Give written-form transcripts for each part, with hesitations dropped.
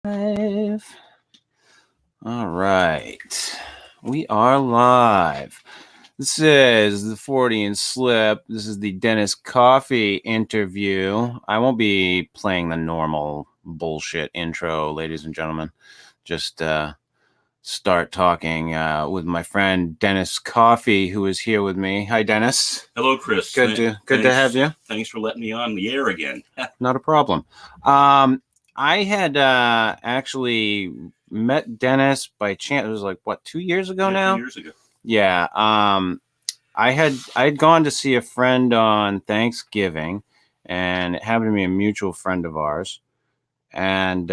Live. All right. We are live. This is the Fortean Slip. This is the Dennis Coffey interview. I won't be playing the normal bullshit intro, ladies and gentlemen. Just start talking with my friend Dennis Coffey, who is here with me. Hi, Dennis. Hello, Chris. Good to have you. Thanks for letting me on the air again. Not a problem. I had actually met Dennis by chance. It was like, what, 2 years ago now? 2 years ago. Yeah. I'd gone to see a friend on Thanksgiving, and it happened to be a mutual friend of ours. And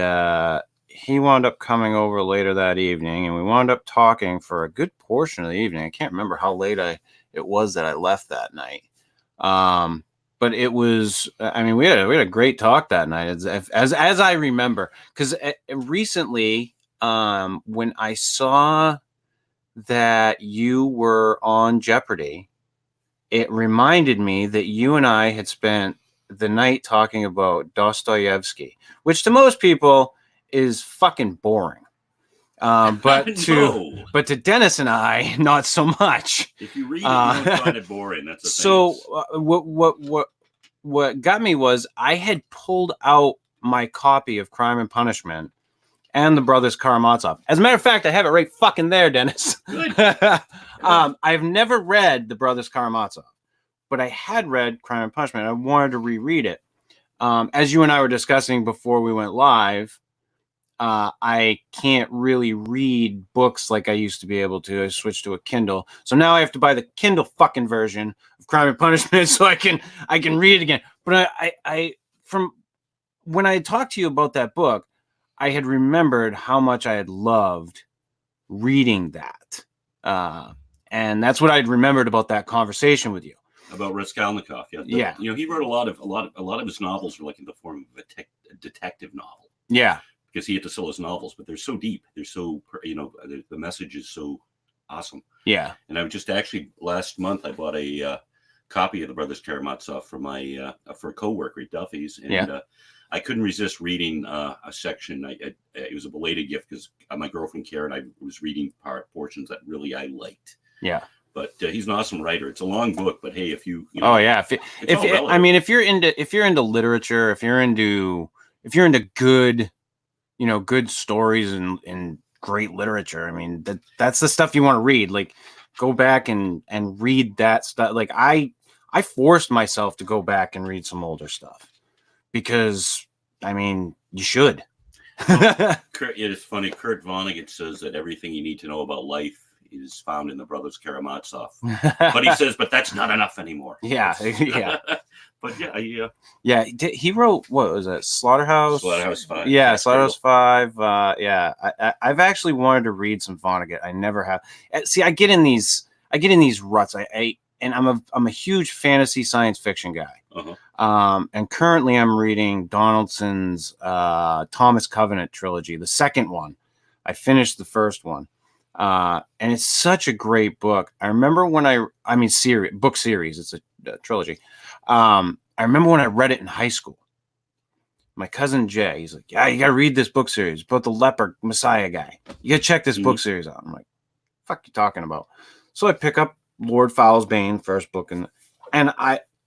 he wound up coming over later that evening, and we wound up talking for a good portion of the evening. I can't remember how late it was that I left that night. But it was, I mean, we had a great talk that night, as I remember, because recently, when I saw that you were on Jeopardy, it reminded me that you and I had spent the night talking about Dostoevsky, which to most people is fucking boring. But to Dennis and I, not so much. If you read it, you don't find it boring. That's the thing. So what got me was I had pulled out my copy of Crime and Punishment and the Brothers Karamazov. As a matter of fact, I have it right fucking there, Dennis. Good. I've never read the Brothers Karamazov, but I had read Crime and Punishment. I wanted to reread it. As you and I were discussing before we went live, I can't really read books like I used to be able to. I switched to a Kindle. So now I have to buy the Kindle fucking version of Crime and Punishment so I can read it again. But I from when I talked to you about that book, I had remembered how much I had loved reading that. And that's what I'd remembered about that conversation with you. About Raskolnikov. Yeah. You know, he wrote a lot of his novels are like in the form of a detective novel. Yeah. Because he had to sell his novels, but they're so deep. They're so, the message is so awesome. Yeah. And I was just actually last month I bought a copy of the Brothers Karamazov for a coworker at Duffy's, and I couldn't resist reading a section. It was a belated gift because my girlfriend Karen, I was reading portions that really I liked. Yeah. But he's an awesome writer. It's a long book, but hey, if you oh yeah, if you're into literature, if you're into good, good stories and great literature, I mean, that's the stuff you want to read. Like, go back and read that stuff. Like, I forced myself to go back and read some older stuff because, I mean, you should. It's funny. Kurt Vonnegut says that everything you need to know about life is found in the Brothers Karamazov. But he says, but that's not enough anymore. Yeah. But yeah. Yeah, he wrote, what was it, Slaughterhouse 5. Yeah, Slaughterhouse 5. Yeah, I've actually wanted to read some Vonnegut. I never have. See, I get in these ruts. And I'm a huge fantasy science fiction guy. Uh-huh. And currently I'm reading Donaldson's Thomas Covenant trilogy, the second one. I finished the first one. And it's such a great book. I remember when book series, it's a trilogy. I remember when I read it in high school. My cousin Jay, he's like, yeah, you got to read this book series about the leper Messiah guy. You got to check this book series out. I'm like, fuck you talking about? So I pick up Lord Fowl's Bane, first book. And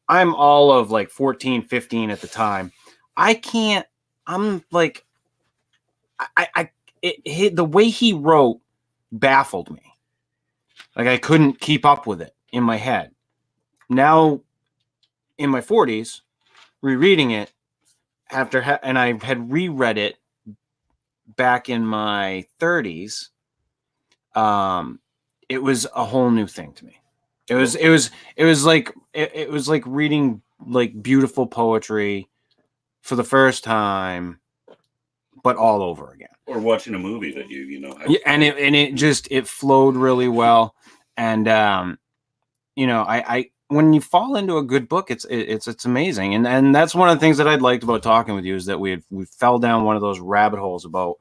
I'm all of like 14, 15 at the time. I'm like, the way he wrote baffled me. Like, I couldn't keep up with it in my head. Now, in my 40s, rereading it and I had reread it back in my 30s. It was a whole new thing to me. It was like reading like beautiful poetry for the first time, but all over again. Or watching a movie that and it flowed really well. And I when you fall into a good book, it's amazing. And that's one of the things that I'd liked about talking with you is that we fell down one of those rabbit holes about,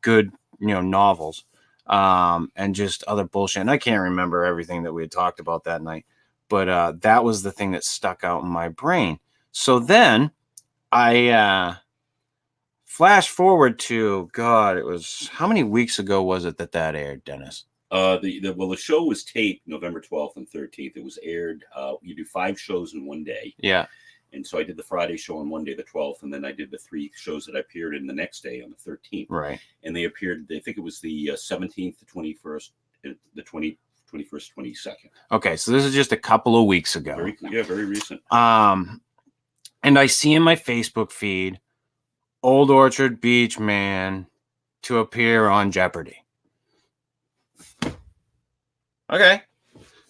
good, novels, and just other bullshit. And I can't remember everything that we had talked about that night, but that was the thing that stuck out in my brain. So then I flash forward to, God, it was, how many weeks ago was it that aired, Dennis? The show was taped November 12th and 13th. It was aired. You do 5 shows in one day. Yeah. And so I did the Friday show on one day, the 12th, and then I did the 3 shows that I appeared in the next day on the 13th. Right. And they appeared, I think it was the 17th, the 21st, the 21st, 22nd. Okay, so this is just a couple of weeks ago. Very recent. And I see in my Facebook feed, Old Orchard Beach man to appear on Jeopardy. Okay.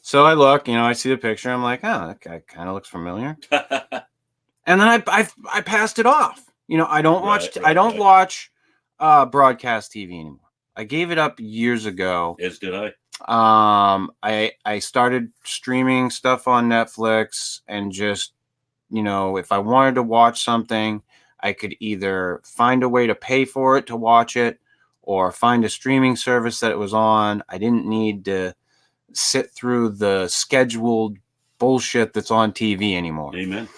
So I look, I see the picture. I'm like, oh, that guy kind of looks familiar. And then I passed it off. I don't watch broadcast TV anymore. I gave it up years ago. As did I. I started streaming stuff on Netflix, and just, if I wanted to watch something, I could either find a way to pay for it to watch it, or find a streaming service that it was on. I didn't need to sit through the scheduled bullshit that's on TV anymore. Amen.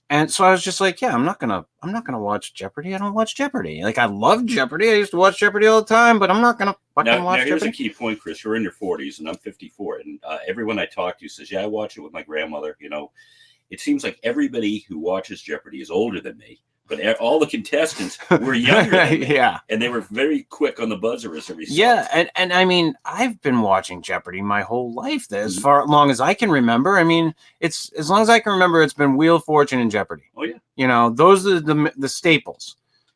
And so I was just like, yeah, I'm not gonna watch Jeopardy. I don't watch Jeopardy. Like, I love Jeopardy. I used to watch Jeopardy all the time, but I'm not gonna fucking watch Jeopardy. Here's a key point, Chris. You're in your 40s, and I'm 54, and everyone I talk to says, "Yeah, I watch it with my grandmother." It seems like everybody who watches Jeopardy is older than me, but all the contestants were younger than me. Yeah, and they were very quick on the buzzer as a result. Yeah, and I mean, I've been watching Jeopardy my whole life, as far long as I can remember. I mean, it's as long as I can remember, it's been Wheel of Fortune and Jeopardy. Oh yeah, those are the staples.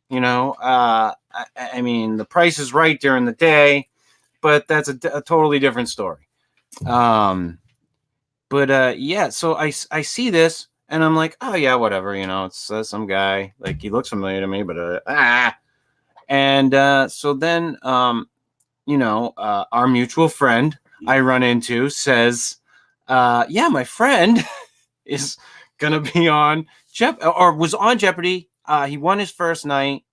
I mean, The Price is Right during the day, but that's a totally different story. Yeah, so I see this, and I'm like, oh yeah, whatever, it's some guy, like, he looks familiar to me, but and so then our mutual friend I run into says, yeah, my friend is gonna be on was on Jeopardy. He won his first night.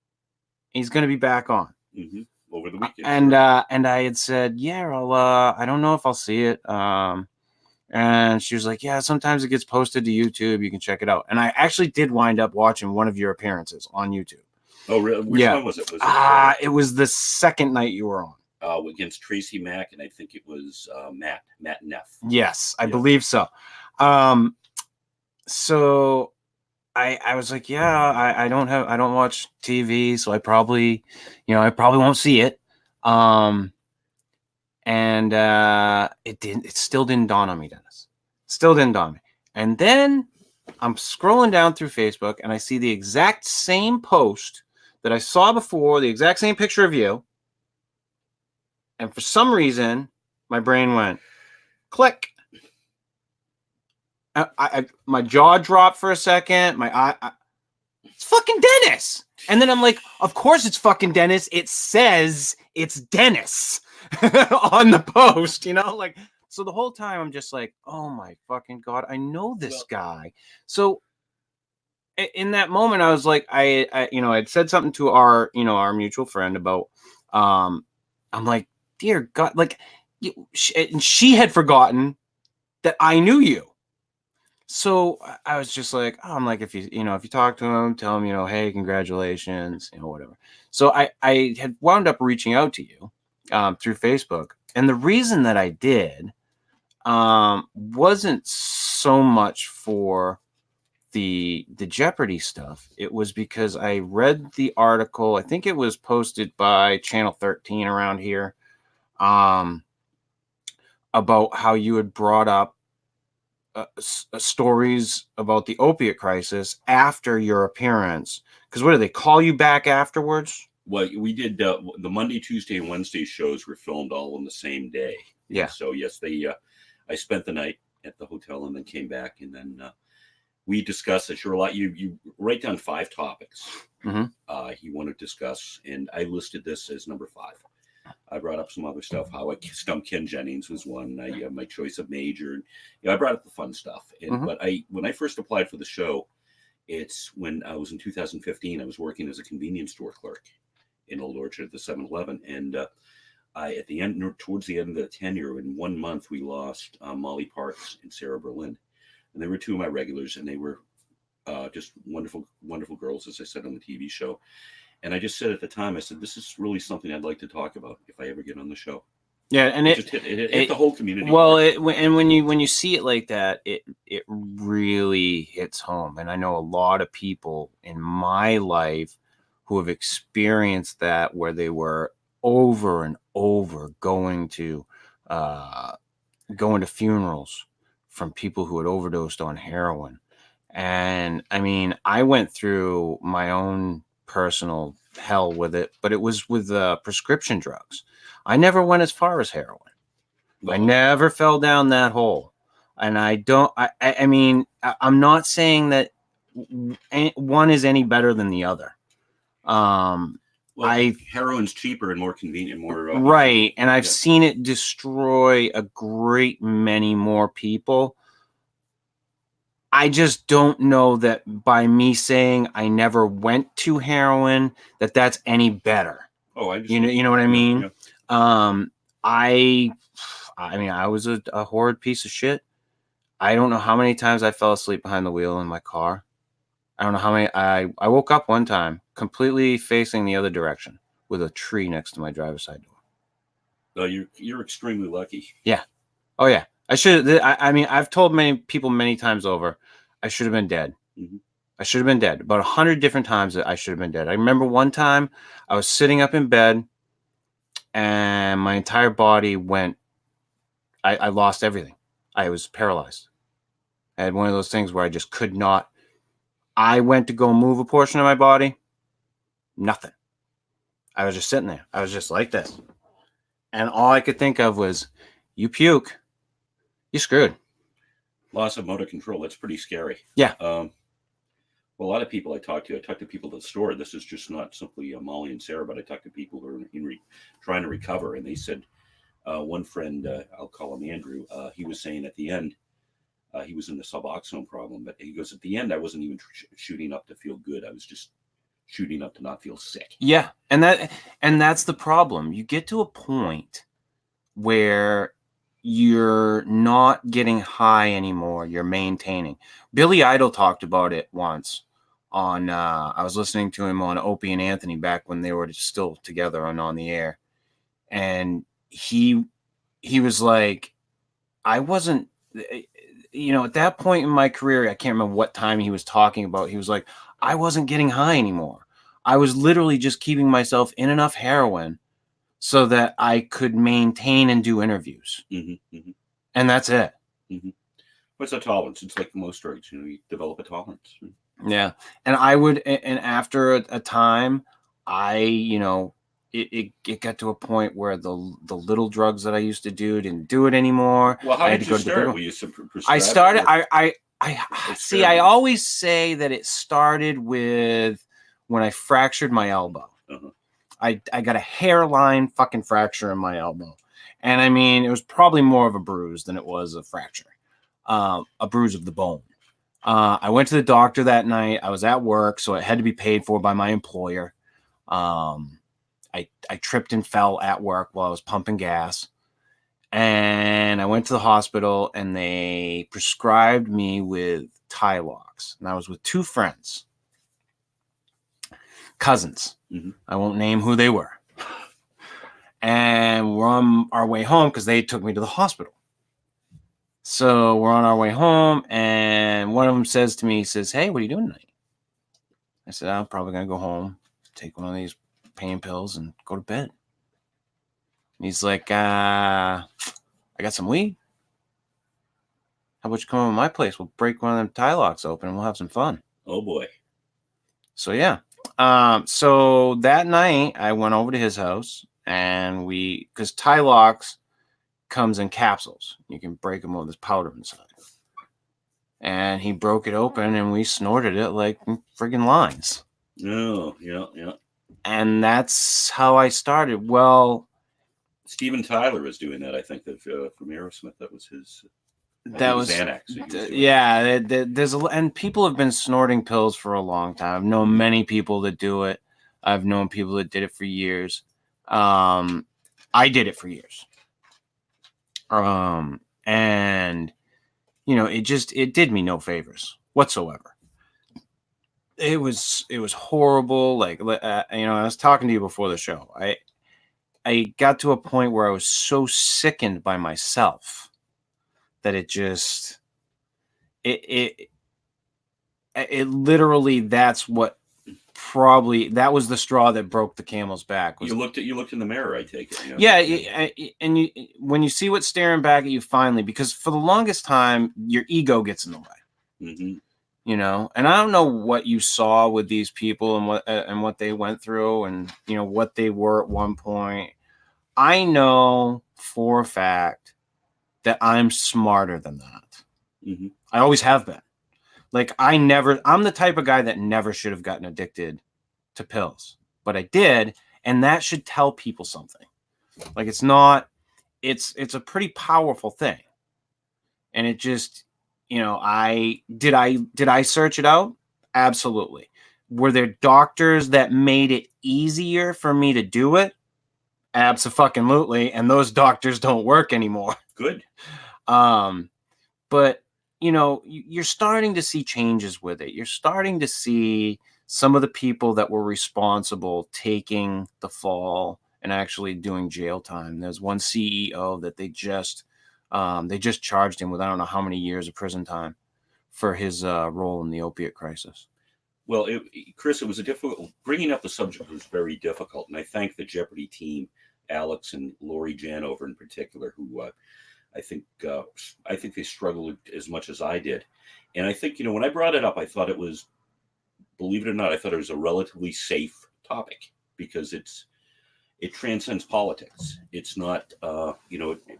He's gonna be back on over the weekend. And I had said, yeah, I don't know if I'll see it. And she was like, yeah, sometimes it gets posted to YouTube. You can check it out. And I actually did wind up watching one of your appearances on YouTube. Oh, really? Which one was it? It was the second night you were on. Against Tracy Mack, and I think it was Matt Neff. Yes, I believe so. So I was like, yeah, I don't watch TV, so I probably won't see it. And it still didn't dawn on me, Dennis. Still didn't dawn on me. And then I'm scrolling down through Facebook, and I see the exact same post that I saw before, the exact same picture of you. And for some reason, my brain went click. My jaw dropped for a second. My eye, it's fucking Dennis. And then I'm like, of course it's fucking Dennis. It says it's Dennis on the post, So the whole time I'm just like, oh my fucking God, I know this guy. So in that moment, I was like, I'd said something to our mutual friend about, I'm like, dear God, like, and she had forgotten that I knew you. So I was just like, I'm like, if you talk to him, tell him, hey, congratulations, whatever. So I had wound up reaching out to you through Facebook. And the reason that I did wasn't so much for the Jeopardy stuff. It was because I read the article. I think it was posted by Channel 13 around here, about how you had brought up stories about the opiate crisis after your appearance. Because what, do they call you back afterwards? Well, we did the Monday, Tuesday, and Wednesday shows were filmed all on the same day. Yeah. So yes, I spent the night at the hotel and then came back, and then we discussed it. Sure, a lot. You write down 5 topics you want to discuss, and I listed this as number 5. I brought up some other stuff. How I stumped Ken Jennings was one. My choice of major, and I brought up the fun stuff. And but when I first applied for the show, it's when I was in 2015. I was working as a convenience store clerk in Old Orchard at the 7-Eleven, and towards the end of the tenure, in 1 month, we lost Molly Parks and Sarah Berlin, and they were 2 of my regulars, and they were just wonderful, wonderful girls, as I said on the TV show. And I just said at the time, I said, this is really something I'd like to talk about if I ever get on the show. Yeah, and it just hit the whole community. Well, and when you see it like that, it really hits home. And I know a lot of people in my life who have experienced that, where they were over and over going to funerals from people who had overdosed on heroin. And I mean, I went through my own personal hell with it, but it was with prescription drugs. I never went as far as heroin. I never fell down that hole. And I mean, I'm not saying that one is any better than the other. Heroin's cheaper and more convenient, more right. And I've seen it destroy a great many more people. I just don't know that by me saying I never went to heroin, that's any better. Oh, you know what I mean? Yeah. I mean, I was a horrid piece of shit. I don't know how many times I fell asleep behind the wheel in my car. I don't know how many. I woke up one time completely facing the other direction with a tree next to my driver's side door. Oh, you're extremely lucky. Yeah. Oh yeah. I should. I mean, I've told many people many times over, I should have been dead. Mm-hmm. I should have been dead. About 100 different times that I should have been dead. I remember one time I was sitting up in bed, and my entire body went. I lost everything. I was paralyzed. I had one of those things where I just could not. I went to go move a portion of my body. Nothing. I was just sitting there. I was just like this. And all I could think of was, you puke, you're screwed. Loss of motor control. That's pretty scary. Yeah. Well, a lot of people I talk to people at the store. This is just not simply Molly and Sarah, but I talk to people who are trying to recover. And they said, one friend, I'll call him Andrew, he was saying at the end, he was in the Suboxone problem, but he goes, at the end, I wasn't even shooting up to feel good. I was just shooting up to not feel sick. Yeah. And that's the problem. You get to a point where you're not getting high anymore. You're maintaining. Billy Idol talked about it once on, I was listening to him on Opie and Anthony back when they were still together and on the air. And he was like, I wasn't, at that point in my career, I can't remember what time he was talking about. He was like, I wasn't getting high anymore. I was literally just keeping myself in enough heroin so that I could maintain and do interviews. Mm-hmm, mm-hmm. And that's it. Mm-hmm. What's a tolerance? It's like most drugs, you develop a tolerance. Yeah. And after a time, it got to a point where the little drugs that I used to do didn't do it anymore. Well, how did you start? Were you I started. I always say that it started with when I fractured my elbow. Uh-huh. I got a hairline fucking fracture in my elbow, and I mean it was probably more of a bruise than it was a fracture, a bruise of the bone. I went to the doctor that night. I was at work, so it had to be paid for by my employer. I tripped and fell at work while I was pumping gas. And I went to the hospital and they prescribed me with Tylox. And I was with two friends, cousins. Mm-hmm. I won't name who they were. And we're on our way home because they took me to the hospital. So we're on our way home and one of them says to me, he says, "Hey, what are you doing tonight?" I said, "I'm probably going to go home, take one of these pain pills and go to bed." And he's like, I got some weed. How about you come over to my place? We'll break one of them Tylox open and we'll have some fun. Oh boy. So yeah. So that night I went over to his house and because Tylox comes in capsules. You can break them with this powder inside. And he broke it open and we snorted it like friggin' lines. Oh, yeah, yeah. And that's how I started. Well, Steven Tyler was doing that. I think that from Aerosmith, that was his. That was Xanax. Yeah. There's and people have been snorting pills for a long time. I've known many people that do it. I've known people that did it for years. I did it for years. And it did me no favors whatsoever. it was horrible. Like, I was talking to you before the show. I got to a point where I was so sickened by myself that it just, it literally, that was the straw that broke the camel's back. You looked in the mirror, I take it. Yeah. And when you see what's staring back at you finally, because for the longest time, your ego gets in the way. Mm-hmm. And I don't know what you saw with these people and what they went through and, what they were at one point. I know for a fact that I'm smarter than that. Mm-hmm. I always have been. Like, I'm the type of guy that never should have gotten addicted to pills, but I did. And that should tell people something. Like, it's a pretty powerful thing. And it just, did I search it out? Absolutely. Were there doctors that made it easier for me to do it? Abso-fucking-lutely. And those doctors don't work anymore. Good. But you're starting to see changes with it. You're starting to see some of the people that were responsible taking the fall and actually doing jail time. There's one CEO that they just charged him with, I don't know how many years of prison time for his role in the opiate crisis. Well, Chris, it was bringing up the subject was very difficult. And I thank the Jeopardy team, Alex and Lori Janover in particular, who I think they struggled as much as I did. And I think, when I brought it up, I thought it was, believe it or not, I thought it was a relatively safe topic because it transcends politics. It's not,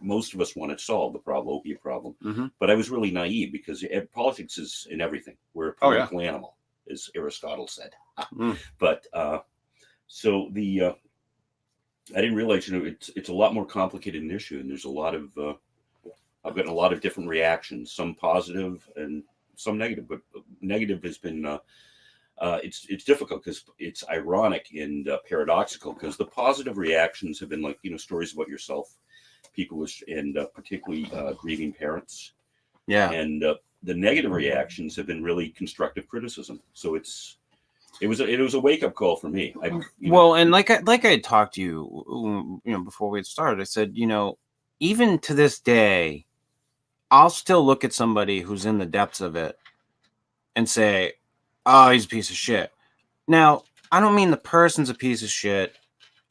most of us want to solve the opiate problem, mm-hmm. but I was really naive because politics is in everything. We're a political animal, as Aristotle said. But so I didn't realize, it's a lot more complicated an issue, and there's a lot of, I've gotten a lot of different reactions, some positive and some negative, but negative has been, it's difficult because it's ironic and paradoxical because the positive reactions have been like, stories about yourself, people and particularly grieving parents. Yeah. And the negative reactions have been really constructive criticism. So it was a wake up call for me. And like I had talked to you, before we had started, I said, even to this day, I'll still look at somebody who's in the depths of it and say, oh, he's a piece of shit. Now, I don't mean the person's a piece of shit.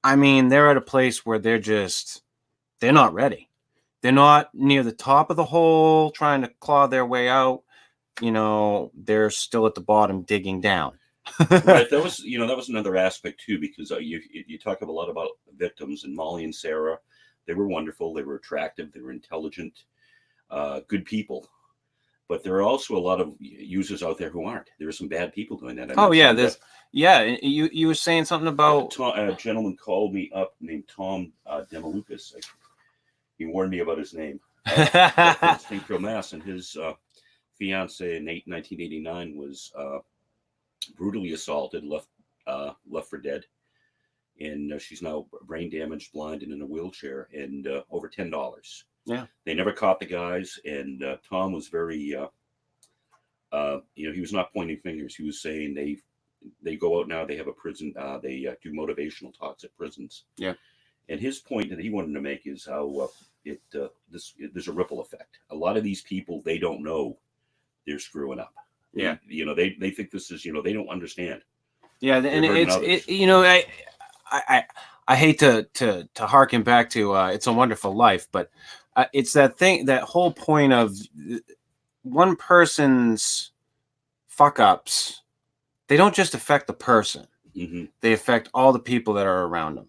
I mean, they're at a place where they're not ready. They're not near the top of the hole trying to claw their way out. They're still at the bottom digging down. Right. That was another aspect too, because you talk a lot about victims, and Molly and Sarah, they were wonderful. They were attractive. They were intelligent, good people. But there are also a lot of users out there who aren't. There are some bad people doing that. You were saying something about a gentleman called me up named Tom Demalucas. He warned me about his name. From Springfield, Mass. And his fiance in 1989 was brutally assaulted, left for dead, and she's now brain damaged, blind, and in a wheelchair, and over $10. Yeah, they never caught the guys, and Tom was very, he was not pointing fingers. He was saying they go out now. They have a prison. They do motivational talks at prisons. Yeah, and his point that he wanted to make is how there's a ripple effect. A lot of these people, they don't know they're screwing up. Yeah, they think this is, they don't understand. Yeah, and I hate to harken back to It's a Wonderful Life, but it's that whole point of one person's fuck ups. They don't just affect the person; they affect all the people that are around them,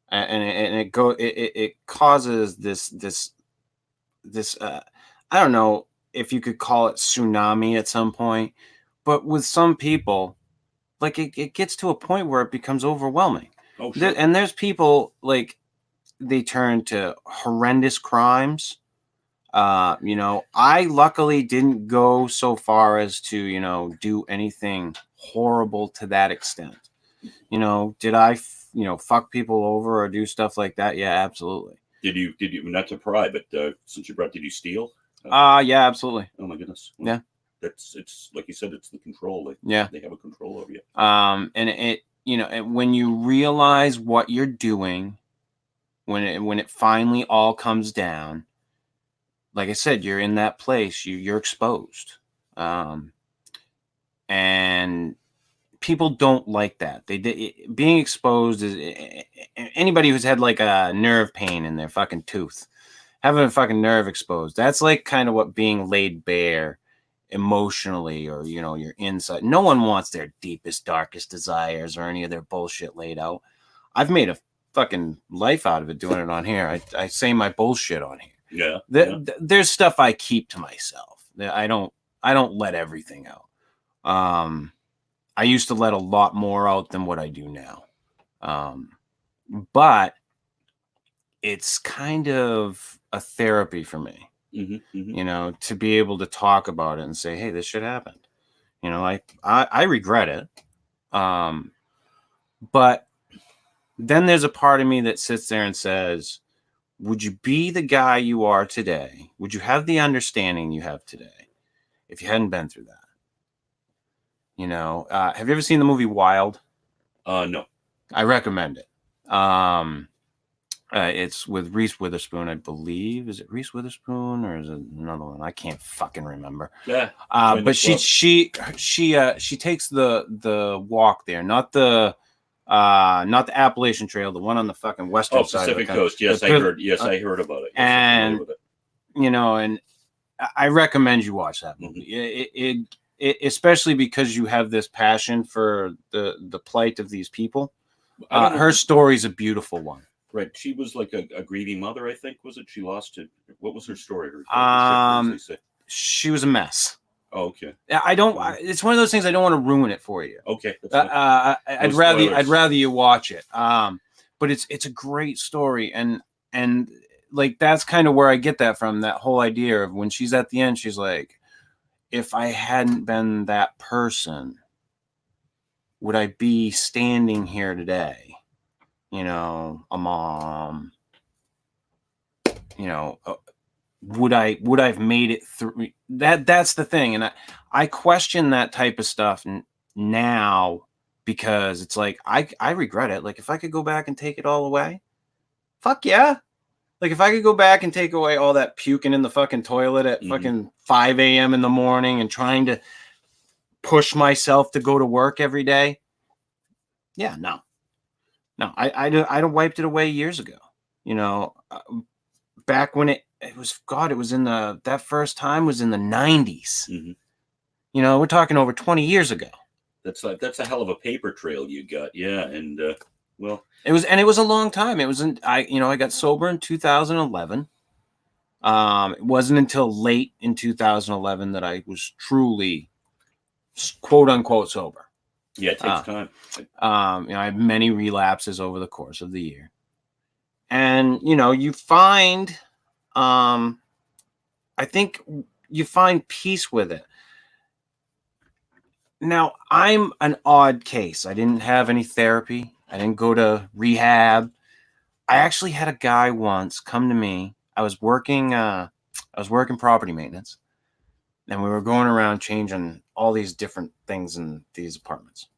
and it causes this. I don't know if you could call it tsunami at some point, but with some people, like it gets to a point where it becomes overwhelming. Oh, sure. And there's people like they turn to horrendous crimes. I luckily didn't go so far as to, do anything horrible to that extent. Did I, fuck people over or do stuff like that? Yeah, absolutely. Did you, not to pry, but since you brought, did you steal? Yeah, absolutely. Oh my goodness. Yeah. it's like you said, it's the control. They have a control over you. And it, when you realize what you're doing, when it finally all comes down, like I said, you're in that place, you're exposed. And people don't like that. Being exposed is, anybody who's had like a nerve pain in their fucking tooth, having a fucking nerve exposed, that's like kind of what being laid bare emotionally, or your inside. No one wants their deepest, darkest desires or any of their bullshit laid out. I've made a fucking life out of it doing it on here. I say my bullshit on here. There's stuff I keep to myself. I don't let everything out. I used to let a lot more out than what I do now. But it's kind of a therapy for me. To be able to talk about it and say, hey, this shit happened. I regret it. But then there's a part of me that sits there and says, would you be the guy you are today? Would you have the understanding you have today if you hadn't been through that? Have you ever seen the movie Wild? No. I recommend it. It's with Reese Witherspoon, I believe. Is it Reese Witherspoon or is it another one? I can't fucking remember. Yeah. But she takes the walk there, not the Appalachian Trail, the one on the fucking western side Pacific of the Coast. Yes, I heard. Yes, I heard about it. Yes, and and I recommend you watch that movie. It especially because you have this passion for the plight of these people. Her story's a beautiful one. Right. She was like a grieving mother, I think, was it? She lost it. What was her story? She was a mess. Oh, okay. It's one of those things I don't want to ruin it for you. Okay. I'd rather you watch it. But it's a great story, and like that's kind of where I get that from. That whole idea of when she's at the end, she's like, if I hadn't been that person, would I be standing here today? A mom, would I have made it through that? That's the thing. And I question that type of stuff now, because it's like, I regret it. Like if I could go back and take it all away, fuck yeah. Like if I could go back and take away all that puking in the fucking toilet at fucking 5 a.m. in the morning and trying to push myself to go to work every day. Yeah, no, I wiped it away years ago. Back when it was in that first time was in the 90s. We're talking over 20 years ago. That's a hell of a paper trail you got. Yeah. And, well, it was a long time. It wasn't, I got sober in 2011. It wasn't until late in 2011 that I was truly quote unquote sober. Yeah, it takes time. I have many relapses over the course of the year. And, you find, I think you find peace with it. Now, I'm an odd case. I didn't have any therapy. I didn't go to rehab. I actually had a guy once come to me. I was working property maintenance, and we were going around changing all these different things in these apartments.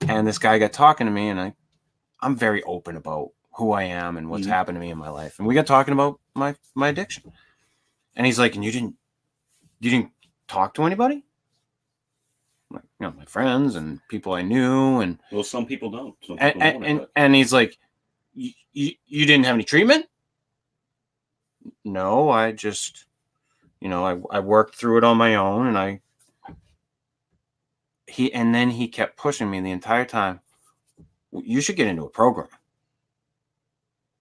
And this guy got talking to me, and I'm very open about who I am and what's happened to me in my life. And we got talking about my addiction. And he's like, and you didn't talk to anybody? Like, my friends and people I knew. And well, some people don't. Some people don't. And he's like, you didn't have any treatment? No, I just, I worked through it on my own, and then he kept pushing me the entire time. You should get into a program.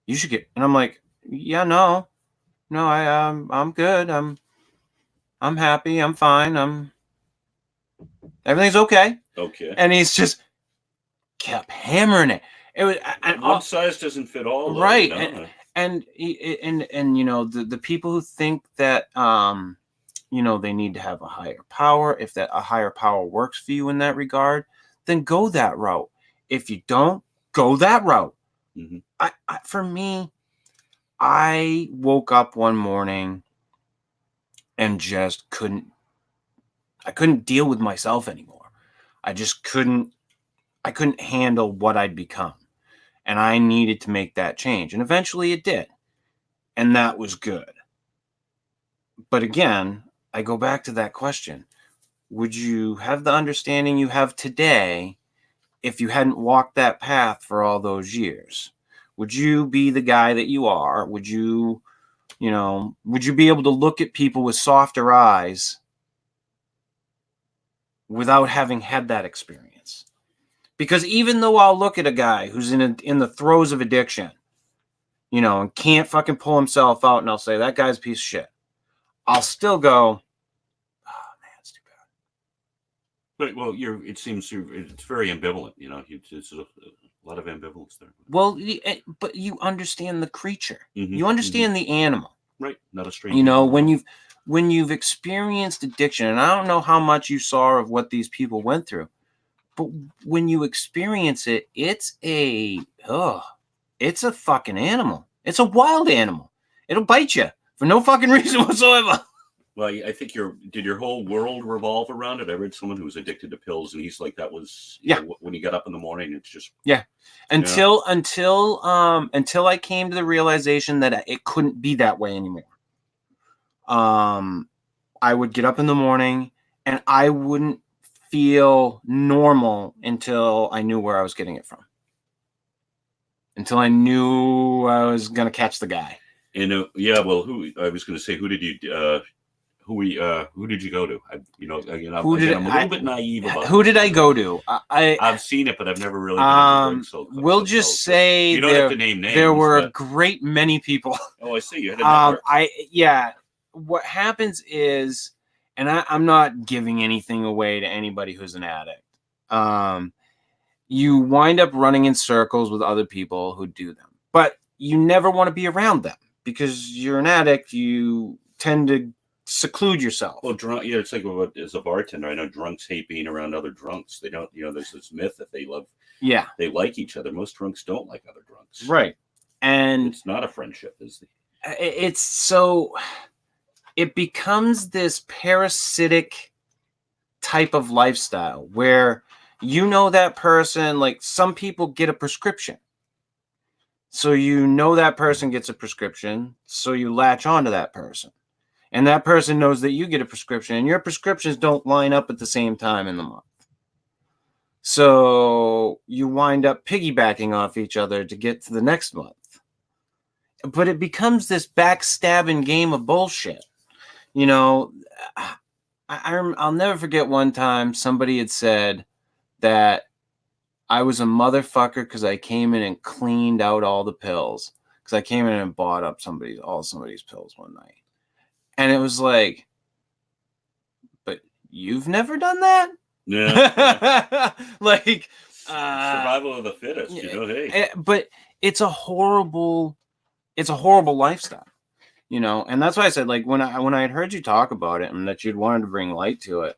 You should get, and I'm like, yeah, no, I'm good. I'm happy. I'm fine. Everything's okay. Okay. And he's just kept hammering it. It was, and one size doesn't fit all. Right. And the people who think that, they need to have a higher power. If that a higher power works for you in that regard, then go that route. If you don't, go that route. For me, I woke up one morning and just couldn't I couldn't deal with myself anymore. I couldn't handle what I'd become. And I needed to make that change. And eventually it did. And that was good. But again, I go back to that question. Would you have the understanding you have today if you hadn't walked that path for all those years? Would you be the guy that you are? Would you be able to look at people with softer eyes without having had that experience? Because even though I'll look at a guy who's in the throes of addiction, and can't fucking pull himself out, and I'll say, that guy's a piece of shit, I'll still go, oh, man, it's too bad. But, well, it seems it's very ambivalent, it's a lot of ambivalence there. Well, but you understand the creature. Mm-hmm, you understand the animal. Right, not a stranger. When you've experienced addiction, and I don't know how much you saw of what these people went through, but when you experience it, it's a fucking animal. It's a wild animal. It'll bite you for no fucking reason whatsoever. Well, I think did your whole world revolve around it? I read someone who was addicted to pills, and he's like, that was when he got up in the morning, it's just until I came to the realization that it couldn't be that way anymore. I would get up in the morning and I wouldn't feel normal until I knew where I was getting it from. Until I knew I was gonna catch the guy. And who did you who did you go to? I'm a little bit naive about. Who did I go to? I've seen it, but I've never really. We'll just say you don't have to name names. There were a great many people. Oh, I see. You had a network. What happens is, and I'm not giving anything away to anybody who's an addict. You wind up running in circles with other people who do them, but you never want to be around them because you're an addict. You tend to seclude yourself. Well, it's like as a bartender, I know drunks hate being around other drunks. They don't, there's this myth that they like each other. Most drunks don't like other drunks. Right. And it's not a friendship, is it? It's so, it becomes this parasitic type of lifestyle where that person, like some people get a prescription. So that person gets a prescription. So you latch on to that person. And that person knows that you get a prescription, and your prescriptions don't line up at the same time in the month. So you wind up piggybacking off each other to get to the next month. But it becomes this backstabbing game of bullshit. I'll never forget one time somebody had said that I was a motherfucker because I came in and cleaned out all the pills. Because I came in and bought up all somebody's pills one night. And it was like, but you've never done that? Yeah. Like survival of the fittest, hey. But it's a horrible lifestyle, and that's why I said, like, when I had heard you talk about it and that you'd wanted to bring light to it,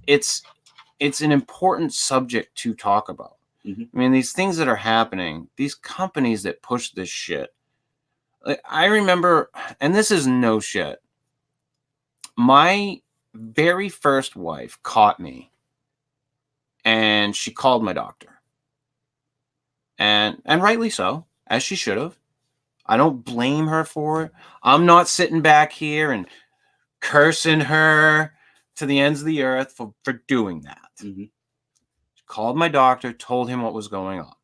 it's an important subject to talk about. Mm-hmm. I mean, these things that are happening, these companies that push this shit. Like, I remember, and this is no shit, my very first wife caught me and she called my doctor, and rightly so, as she should have. I don't blame her for it. I'm not sitting back here and cursing her to the ends of the earth for doing that. Mm-hmm. She called my doctor, told him what was going on.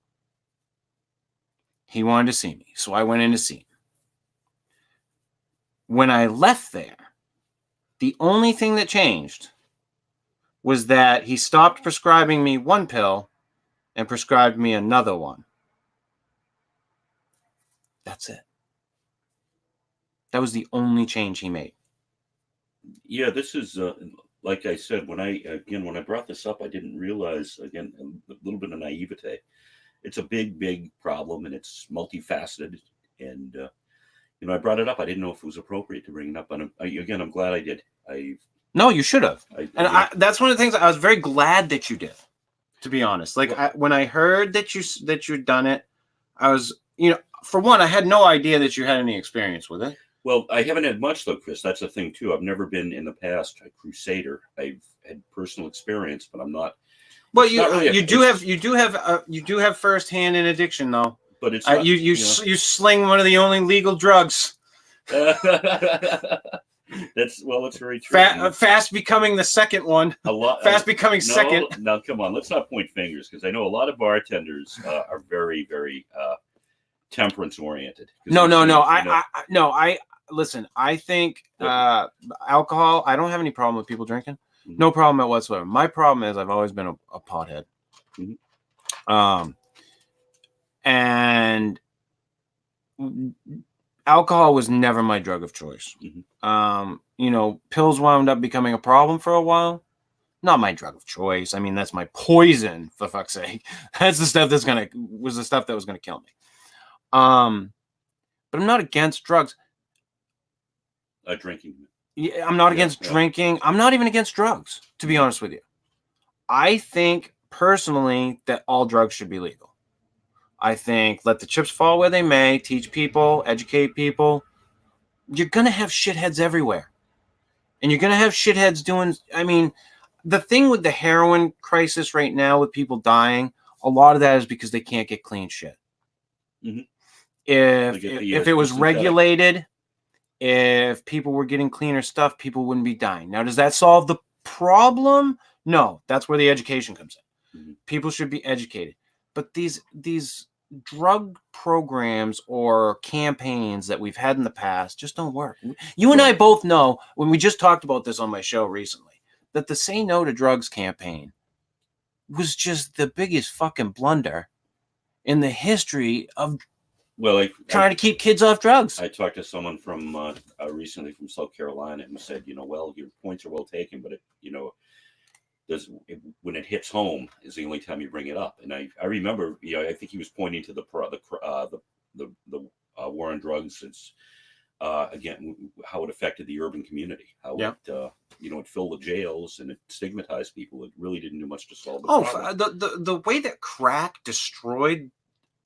He wanted to see me, so I went in to see him. When I left there, the only thing that changed was that he stopped prescribing me one pill and prescribed me another one. That's it. That was the only change he made. Yeah, this is, like I said, when I brought this up, I didn't realize, again, a little bit of naivete. It's a big, big problem, and it's multifaceted. And, I brought it up. I didn't know if it was appropriate to bring it up. And again, I'm glad I did. No, you should have. That's one of the things I was very glad that you did, to be honest. Like, when I heard that you'd done it, I was, for one, I had no idea that you had any experience with it. Well, I haven't had much though, Chris. That's the thing too. I've never been in the past a crusader. I've had personal experience, but I'm not. Well, It's not really you do have firsthand in addiction though. But it's not, you sling one of the only legal drugs. That's very true. Fast becoming the second one. Becoming second. Now, come on, let's not point fingers, because I know a lot of bartenders are very, very temperance oriented. No. Listen. I think alcohol. I don't have any problem with people drinking. Mm-hmm. No problem whatsoever. My problem is I've always been a pothead. Mm-hmm. And alcohol was never my drug of choice. Mm-hmm. Pills wound up becoming a problem for a while. Not my drug of choice. I mean, that's my poison, for fuck's sake. That's the stuff was the stuff that was gonna kill me. But I'm not against drugs. Drinking. Yeah, I'm not against drinking. I'm not even against drugs, to be honest with you. I think personally that all drugs should be legal. I think let the chips fall where they may, teach people, educate people. You're going to have shitheads everywhere. And you're going to have shitheads doing, I mean, the thing with the heroin crisis right now with people dying, a lot of that is because they can't get clean shit. Mm-hmm. If it was regulated, if people were getting cleaner stuff, people wouldn't be dying. Now, does that solve the problem? No, that's where the education comes in. Mm-hmm. People should be educated. But these drug programs or campaigns that we've had in the past just don't work. You and I both know, when we just talked about this on my show recently, that the Say No to Drugs campaign was just the biggest fucking blunder in the history of trying to keep kids off drugs. I talked to someone from recently from South Carolina who said, well, your points are well taken, but when it hits home is the only time you bring it up. And I remember, I think he was pointing to the war on drugs. It's again how it affected the urban community, how it filled the jails and it stigmatized people. It really didn't do much to solve the problem. The way that crack destroyed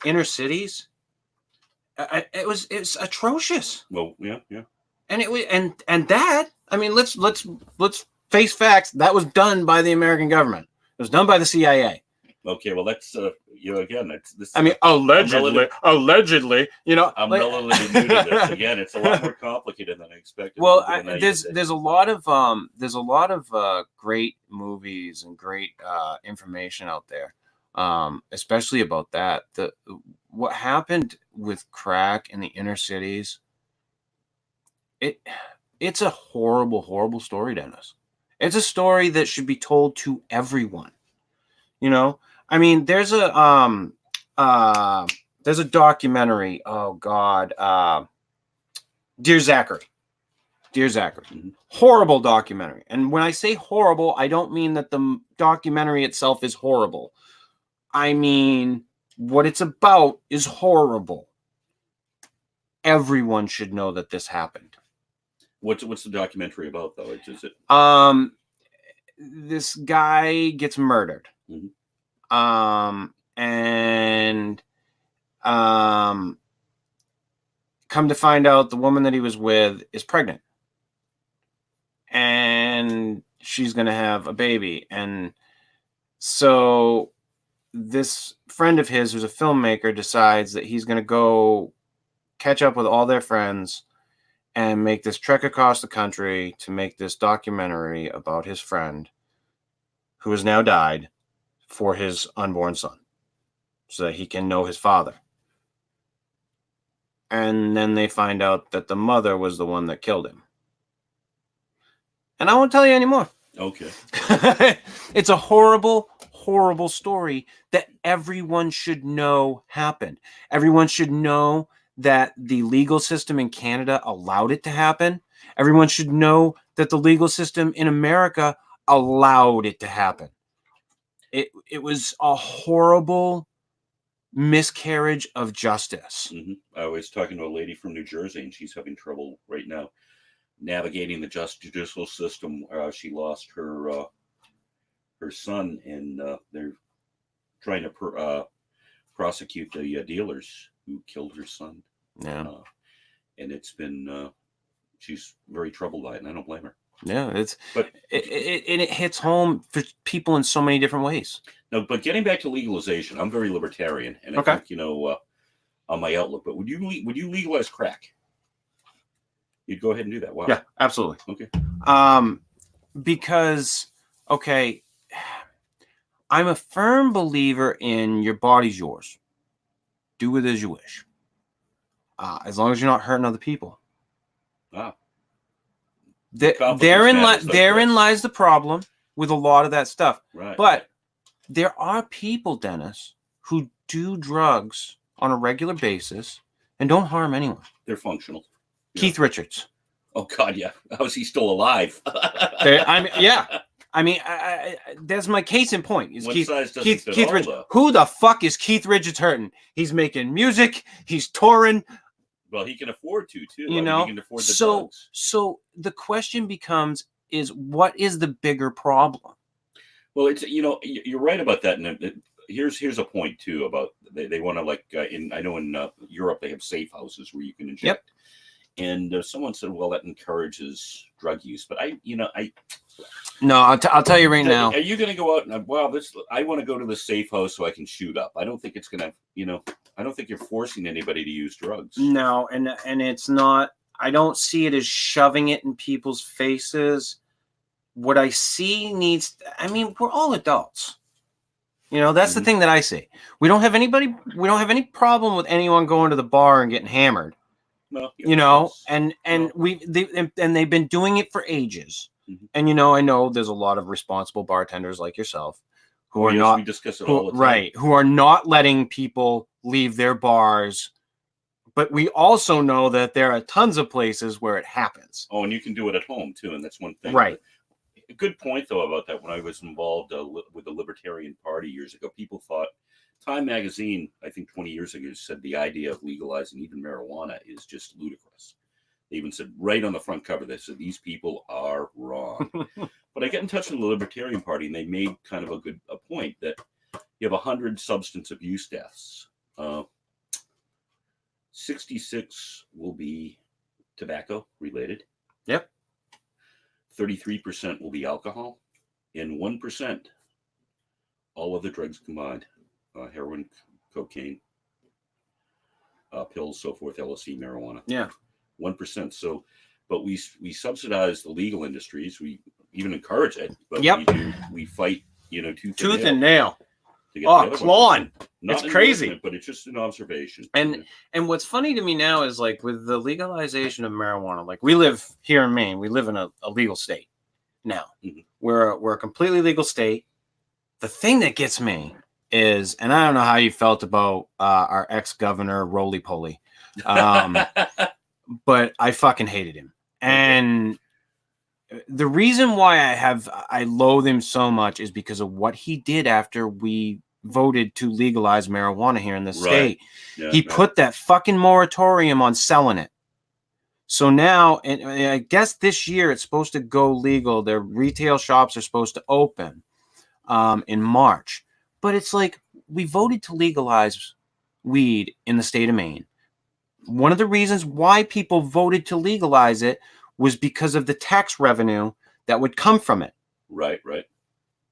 inner cities. It's atrocious. Well, yeah. And it was, and that, I mean, let's face facts. That was done by the American government. It was done by the CIA. Okay, well, that's again, this. I mean, allegedly. I'm relatively new to this. Again, it's a lot more complicated than I expected. Well, there's a lot of great movies and great information out there, especially about that. What happened with crack in the inner cities, it's a horrible, horrible story, Dennis. It's a story that should be told to everyone. I mean, there's a documentary. Oh God, Dear Zachary. Mm-hmm. Horrible documentary. And when I say horrible, I don't mean that the documentary itself is horrible. I mean, what it's about is horrible. Everyone should know that this happened. What's the documentary about, though? Is it? This guy gets murdered. Mm-hmm. Come to find out, the woman that he was with is pregnant, and she's gonna have a baby, and so this friend of his, who's a filmmaker, decides that he's going to go catch up with all their friends and make this trek across the country to make this documentary about his friend who has now died for his unborn son so that he can know his father. And then they find out that the mother was the one that killed him. And I won't tell you anymore. Okay. It's a horrible, horrible story that everyone should know happened. Everyone should know that the legal system in Canada allowed it to happen. Everyone should know that the legal system in America allowed it to happen. It was a horrible miscarriage of justice. Mm-hmm. I was talking to a lady from New Jersey, and she's having trouble right now navigating the judicial system. She lost her son, and they're trying to prosecute the dealers who killed her son. Yeah, and it's been she's very troubled by it, and I don't blame her. Yeah, But it hits home for people in so many different ways. No, but getting back to legalization, I'm very libertarian, and I think on my outlook. But would you legalize crack? You'd go ahead and do that. Wow. Yeah, absolutely. Okay. Because I'm a firm believer in your body's yours. Do with it as you wish. As long as you're not hurting other people. Wow. Therein lies the problem with a lot of that stuff. Right. But there are people, Dennis, who do drugs on a regular basis and don't harm anyone. They're functional. Keith Richards. Oh God, yeah. How is he still alive? I mean, that's my case in point. Is Keith Richards? Who the fuck is Keith Richards hurting? He's making music. He's touring. Well, he can afford to too. You know, he can afford the drugs. So the question becomes: is what is the bigger problem? Well, it's you're right about that. And here's a point too about they want to I know in Europe they have safe houses where you can inject. Yep. And someone said, well, that encourages drug use. But No, I'll tell you right now. Are you going to go out and, I want to go to the safe house so I can shoot up. I don't think it's going to, I don't think you're forcing anybody to use drugs. No, and it's not, I don't see it as shoving it in people's faces. What I see we're all adults. That's the thing that I see. We don't have any problem with anyone going to the bar and getting hammered. No, and they've been doing it for ages. Mm-hmm. And I know there's a lot of responsible bartenders like yourself who are not. We discuss it all the time. Right, who are not letting people leave their bars. But we also know that there are tons of places where it happens. Oh, and you can do it at home too, and that's one thing. Right. A good point though about that. When I was involved with the Libertarian Party years ago, people thought. Time magazine, I think 20 years ago, said the idea of legalizing even marijuana is just ludicrous. They even said right on the front cover, they said these people are wrong. But I got in touch with the Libertarian Party, and they made kind of a point that you have 100 substance abuse deaths. 66 will be tobacco related. Yep. 33% will be alcohol, and 1% all other drugs combined. Heroin, cocaine, pills, so forth, LSD, marijuana. Yeah. 1%. So, but we subsidize the legal industries. We even encourage it. But we fight, tooth and nail. Clawing. It's crazy. But it's just an observation. And what's funny to me now is with the legalization of marijuana, we live here in Maine. We live in a legal state now. Mm-hmm. We're a completely legal state. The thing that gets me is, and I don't know how you felt about our ex-governor Roly Poly, but I fucking hated him. And the reason why I loathe him so much is because of what he did after we voted to legalize marijuana here in the state. Yeah, he put that fucking moratorium on selling it. So now, and I guess this year it's supposed to go legal. Their retail shops are supposed to open in March. But it's we voted to legalize weed in the state of Maine. One of the reasons why people voted to legalize it was because of the tax revenue that would come from it. Right.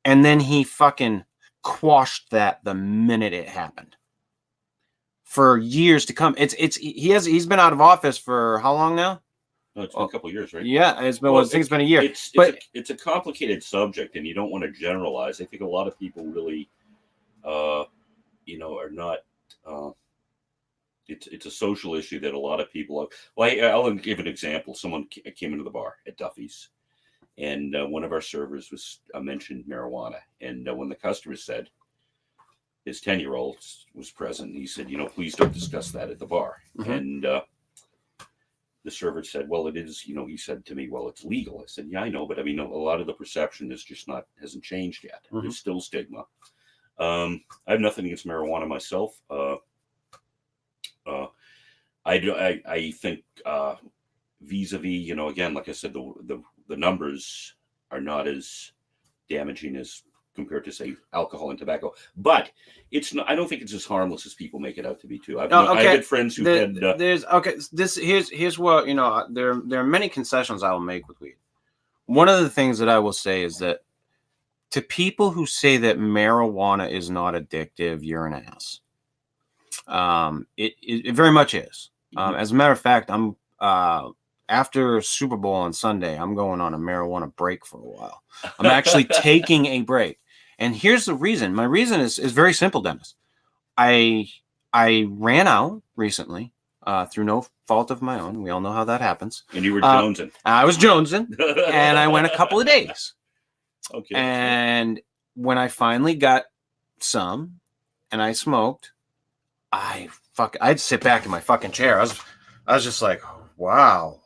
And then he fucking quashed that the minute it happened. For years to come. He's been out of office for how long now? No, it's been a couple of years, right? Yeah, I think it's been a year. It's a complicated subject, and you don't want to generalize. I think a lot of people really are not. It's a social issue that a lot of people are. Well, I'll give an example. Someone came into the bar at Duffy's, and one of our servers was mentioned marijuana, and when the customer said his 10-year-old was present, he said, please don't discuss that at the bar. Mm-hmm. And the server said, well, it is. He said to me, well, it's legal. I said, yeah, I know, but a lot of the perception is just hasn't changed yet. Mm-hmm. There's still stigma. I have nothing against marijuana myself. I think vis-a-vis, again, like I said, the numbers are not as damaging as compared to, say, alcohol and tobacco. But it's not. I don't think it's as harmless as people make it out to be, too. Okay. I had friends who had. Here's what, there are many concessions I will make with weed. One of the things that I will say is that to people who say that marijuana is not addictive, you're an ass. It very much is. As a matter of fact, I'm after Super Bowl on Sunday, I'm going on a marijuana break for a while. I'm actually taking a break. And here's the reason. My reason is very simple, Dennis. I ran out recently through no fault of my own. We all know how that happens. And you were jonesing. I was jonesing, and I went a couple of days. Okay. And when I finally got some and I smoked, I'd sit back in my fucking chair. I was just like, wow.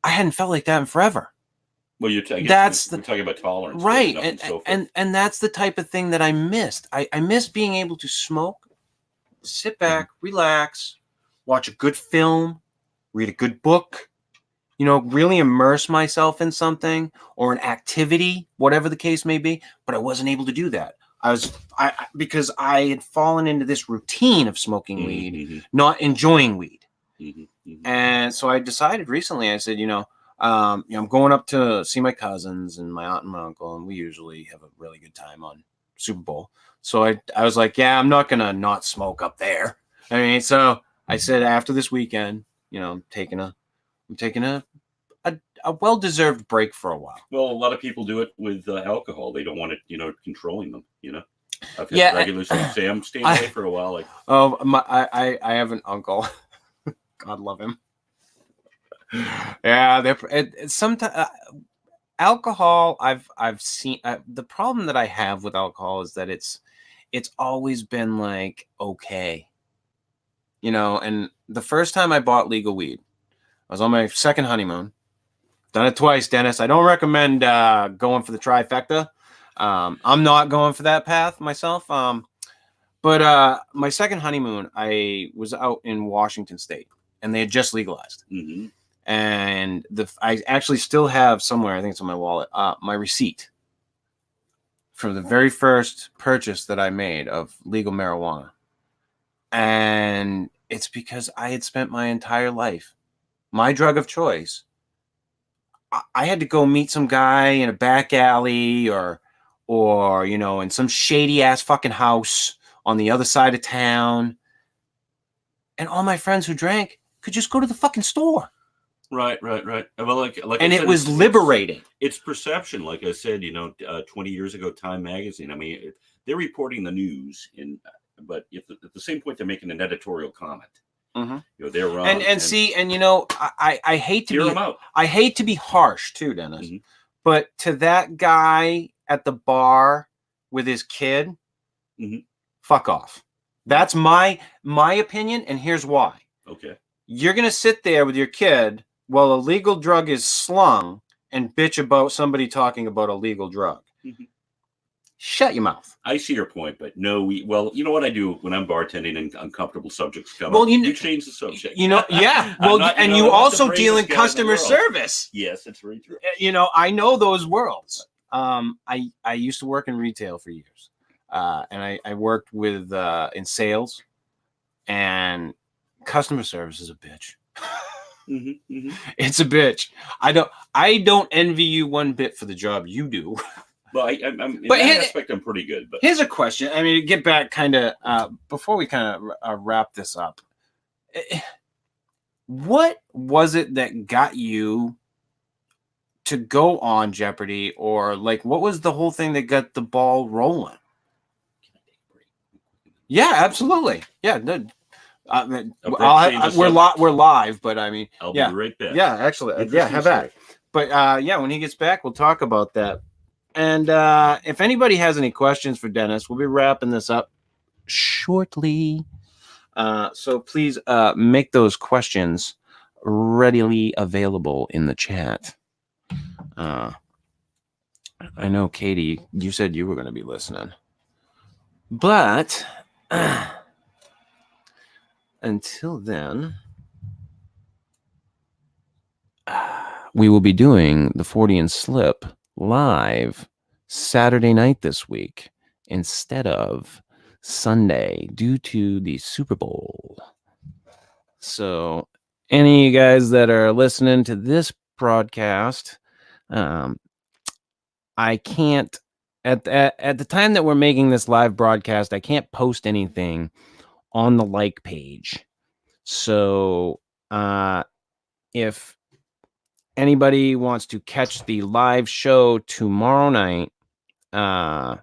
I hadn't felt like that in forever. Well, we're talking about tolerance, right? And that's the type of thing that I missed. I missed being able to smoke, sit back, relax, watch a good film, read a good book, really immerse myself in something or an activity, whatever the case may be. But I wasn't able to do that. Because I had fallen into this routine of smoking weed, not enjoying weed. And so I decided recently, I said, I'm going up to see my cousins and my aunt and my uncle, and we usually have a really good time on Super Bowl. So I was like, yeah, I'm not going to not smoke up there. I mean, so I said, after this weekend, I'm taking a well-deserved break for a while. Well, a lot of people do it with alcohol. They don't want it, controlling them, I've had regulars say, I'm staying away for a while. I have an uncle. God love him. Yeah, sometimes alcohol. I've seen the problem that I have with alcohol is that it's always been like okay, And the first time I bought legal weed, I was on my second honeymoon. Done it twice, Dennis. I don't recommend going for the trifecta. I'm not going for that path myself. But my second honeymoon, I was out in Washington State, and they had just legalized. And I actually still have somewhere, I think it's on my wallet, my receipt for the very first purchase that I made of legal marijuana. And it's because I had spent my entire life, my drug of choice, I had to go meet some guy in a back alley or in some shady ass fucking house on the other side of town. And all my friends who drank could just go to the fucking store. Right. Well, and it was liberating. It's perception. Like I said, 20 years ago, Time Magazine, I mean, they're reporting the news, but at the same point, they're making an editorial comment. They're wrong. I hate to be harsh too, Dennis. But to that guy at the bar with his kid, fuck off. That's my opinion, and here's why. Okay. You're gonna sit there with your kid while a legal drug is slung and bitch about somebody talking about a legal drug. Shut your mouth. I see your point, but no, you know what I do when I'm bartending and uncomfortable subjects come up? You change the subject. Yeah. Well, and you also deal in customer service. Yes, it's very true. I know those worlds. I used to work in retail for years, and I worked with in sales, and customer service is a bitch. It's a bitch. I don't envy you one bit for the job you do. Well, in that aspect, I'm pretty good. But here's a question. I mean, get back before we kind of wrap this up. What was it that got you to go on Jeopardy, or what was the whole thing that got the ball rolling? Can I take a break? Yeah, absolutely. Yeah. We're live, but I mean, I'll be right back. Yeah, actually, have that. But when he gets back, we'll talk about that. And if anybody has any questions for Dennis, we'll be wrapping this up shortly. So please make those questions readily available in the chat. I know, Katie, you said you were going to be listening. But until then, we will be doing the Fortean Slip live Saturday night this week instead of Sunday due to the Super Bowl. So any of you guys that are listening to this broadcast, I can't at the time that we're making this live broadcast, I can't post anything on the like page. So if anybody wants to catch the live show tomorrow night, I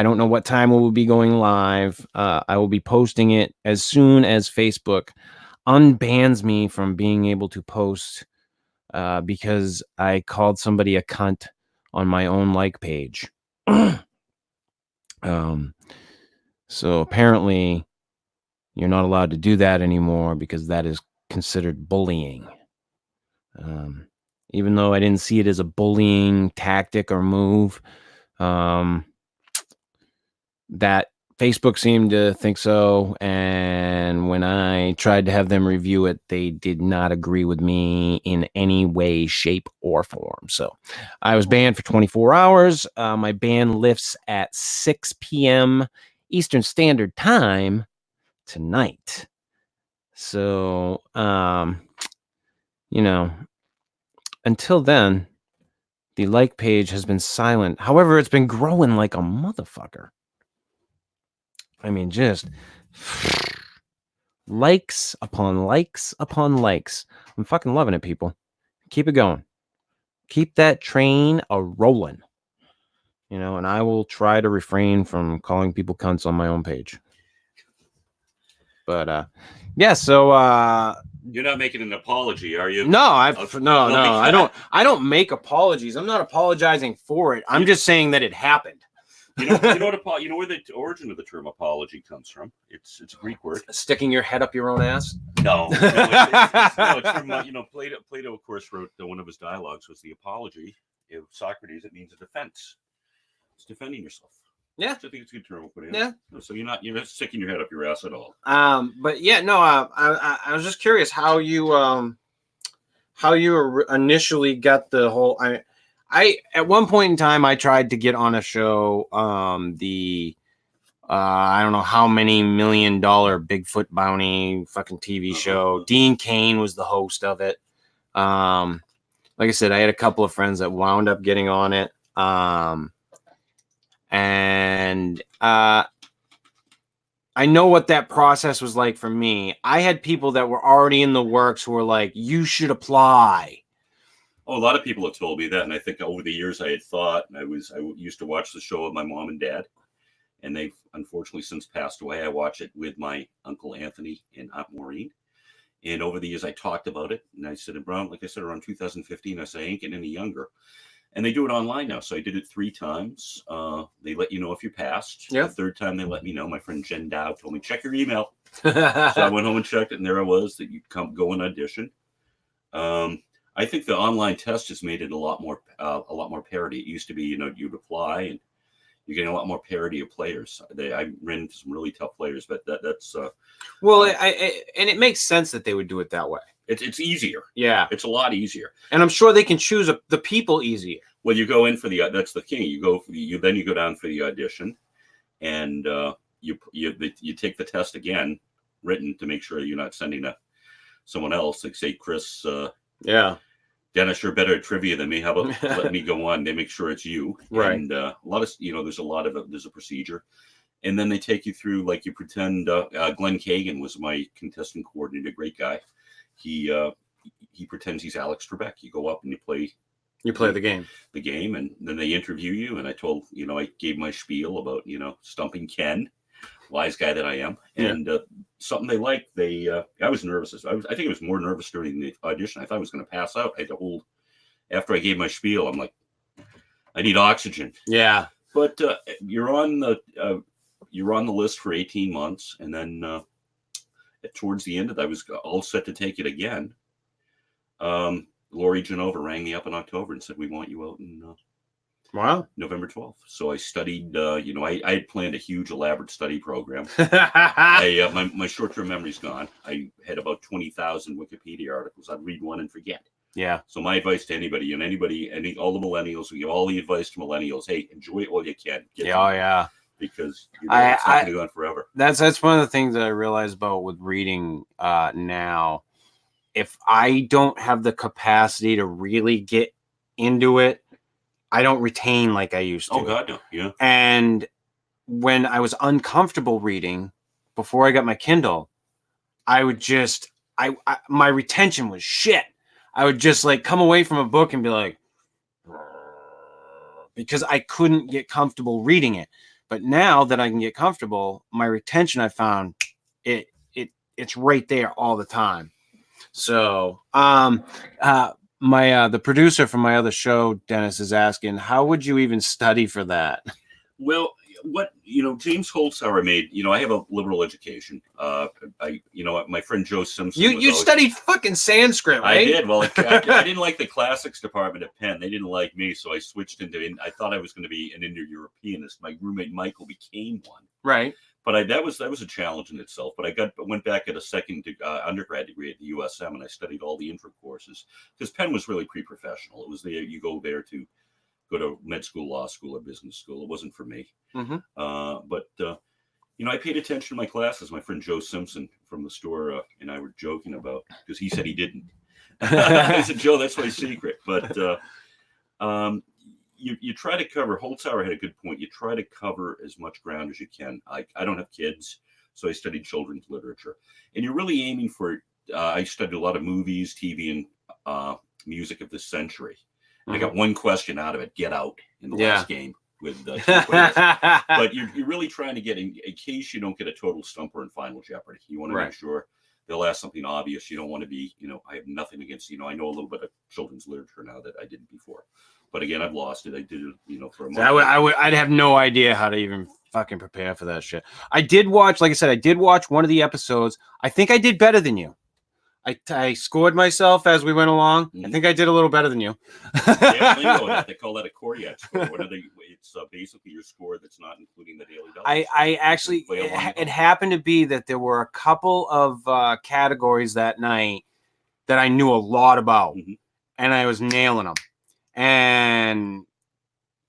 don't know what time we will be going live. I will be posting it as soon as Facebook unbans me from being able to post because I called somebody a cunt on my own like page. So apparently you're not allowed to do that anymore because that is considered bullying. Even though I didn't see it as a bullying tactic or move, that Facebook seemed to think so. And when I tried to have them review it, they did not agree with me in any way, shape, or form. So I was banned for 24 hours. My ban lifts at 6 p.m. Eastern Standard Time tonight. So, until then, the like page has been silent. However, it's been growing like a motherfucker. I mean, just likes upon likes upon likes. I'm fucking loving it, people. Keep it going. Keep that train a-rolling. And I will try to refrain from calling people cunts on my own page. But, yeah, so... You're not making an apology, are you? No, I don't make apologies. I'm not apologizing for it. I'm just saying that it happened. You know where the origin of the term apology comes from? It's a Greek word. Sticking your head up your own ass? No, it's from Plato, of course, wrote one of his dialogues was the apology of Socrates. It means a defense. It's defending yourself. Yeah, so I think it's a good term. Yeah. So you're not sticking your head up your ass at all. But yeah, no. I was just curious how you initially got the whole. I at one point in time I tried to get on a show. I don't know how many $1 million Bigfoot bounty fucking TV show. Dean Cain was the host of it. Like I said, I had a couple of friends that wound up getting on it. And I know what that process was like for me. I had people that were already in the works who were like, you should apply. Oh, a lot of people have told me that. And I think over the years I had thought, I used to watch the show with my mom and dad, and they've unfortunately since passed away. I watch it with my Uncle Anthony and Aunt Maureen. And over the years I talked about it. And I said, around 2015, I said, I ain't getting any younger. And they do it online now. So I did it 3 times. They let you know if you passed. Yep. The 3rd time they let me know. My friend Jen Dow told me, check your email. So I went home and checked it, and there I was, that you go and audition. I think the online test has made it a lot more parity. It used to be, you'd apply and you're getting a lot more parity of players. I ran into some really tough players, but that's well, and it makes sense that they would do it that way. It's easier. Yeah, it's a lot easier, and I'm sure they can choose the people easier. Well, you go in for that's the thing. You go for then you go down for the audition, and you take the test again, written, to make sure you're not sending someone else. Like say Chris. Yeah. Dennis, you're better at trivia than me. How about let me go on? They make sure it's you. Right. And a lot of there's a procedure, and then they take you through, like, you pretend. Glenn Kagan was my contestant coordinator, great guy. He pretends he's Alex Trebek. You go up and you play the game, and then they interview you. And I told I gave my spiel about stumping Ken, wise guy that I am, and something they liked. I was nervous. I think I was more nervous during the audition. I thought I was going to pass out. I had to hold after I gave my spiel. I'm like, I need oxygen. Yeah. But you're on the list for 18 months, and then towards the end of that, I was all set to take it again. Lori Genova rang me up in October and said, we want you out in November 12th. So I studied, I had planned a huge elaborate study program. My short-term memory's gone. I had about 20,000 Wikipedia articles. I'd read one and forget. Yeah. So my advice to anybody, all the millennials, we give all the advice to millennials: hey, enjoy it while you can. Yeah. Because it's not going to go on forever. That's one of the things that I realize about with reading now. If I don't have the capacity to really get into it, I don't retain like I used to. Oh God, no. Yeah. And when I was uncomfortable reading before I got my Kindle, I would just, my retention was shit. I would just like come away from a book and be like, because I couldn't get comfortable reading it. But now that I can get comfortable, my retention, I found it's right there all the time. So, the producer from my other show, Dennis, is asking, how would you even study for that? Well, James Holzhauer made, I have a liberal education. My friend Joe Simpson. You studied fucking Sanskrit, right? I did. Well, I didn't like the classics department at Penn. They didn't like me, so I switched I thought I was going to be an Indo-Europeanist. My roommate Michael became one. Right. But that was a challenge in itself. But I went back at a second undergrad degree at the USM, and I studied all the intro courses because Penn was really pre-professional. It was you go there to go to med school, law school, or business school. It wasn't for me. Mm-hmm. I paid attention to my classes. My friend Joe Simpson from the store and I were joking about, because he said he didn't. I said, Joe, that's my secret. But you try to cover. Holzhauer had a good point. You try to cover as much ground as you can. I don't have kids, so I studied children's literature. And you're really aiming for, I studied a lot of movies, TV, and music of this century. And I got one question out of it: Get Out in the last game with but you're really trying to get in case you don't get a total stumper in Final Jeopardy. You want to make sure they'll ask something obvious. You don't want to be, I have nothing against, I know a little bit of children's literature now that I didn't before. But again, I've lost it. I did it, for a month. I'd have no idea how to even fucking prepare for that shit. I did watch, like I said, one of the episodes. I think I did better than you. I scored myself as we went along. I think I did a little better than you. They call that a Coriac score. It's basically your score that's not including the daily doubles. I actually, it happened to be that there were a couple of categories that night that I knew a lot about, and I was nailing them. And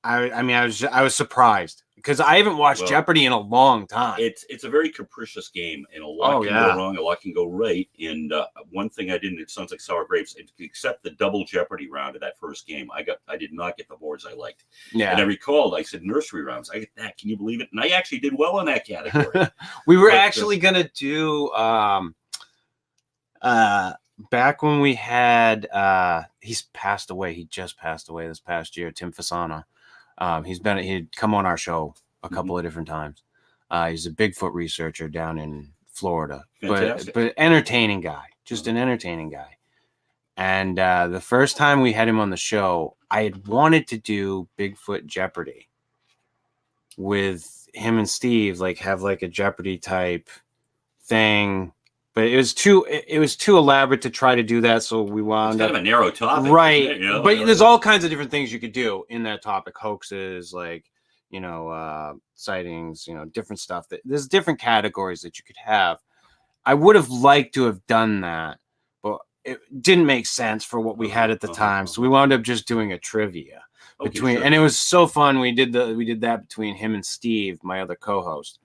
I was surprised. Because I haven't watched Jeopardy in a long time. It's a very capricious game, and a lot can go wrong, a lot can go right. And one thing it sounds like sour grapes, except the double Jeopardy round of that first game, I did not get the boards I liked. Yeah. And I recalled, I said nursery rounds. I get that. Can you believe it? And I actually did well in that category. We were actually going to do, back when we had, he's passed away. He just passed away this past year, Tim Fasano. He'd come on our show a couple of different times. He's a Bigfoot researcher down in Florida, but entertaining guy, just an entertaining guy. And the first time we had him on the show, I had wanted to do Bigfoot Jeopardy with him and Steve, like have like a Jeopardy type thing. But it was too elaborate to try to do that, so we wound up. It's kind of a narrow topic, right? But there's all kinds of different things you could do in that topic: hoaxes, like sightings, different stuff. There's different categories that you could have. I would have liked to have done that, but it didn't make sense for what we had at the time. So we wound up just doing a trivia and it was so fun. We did that between him and Steve, my other co-host.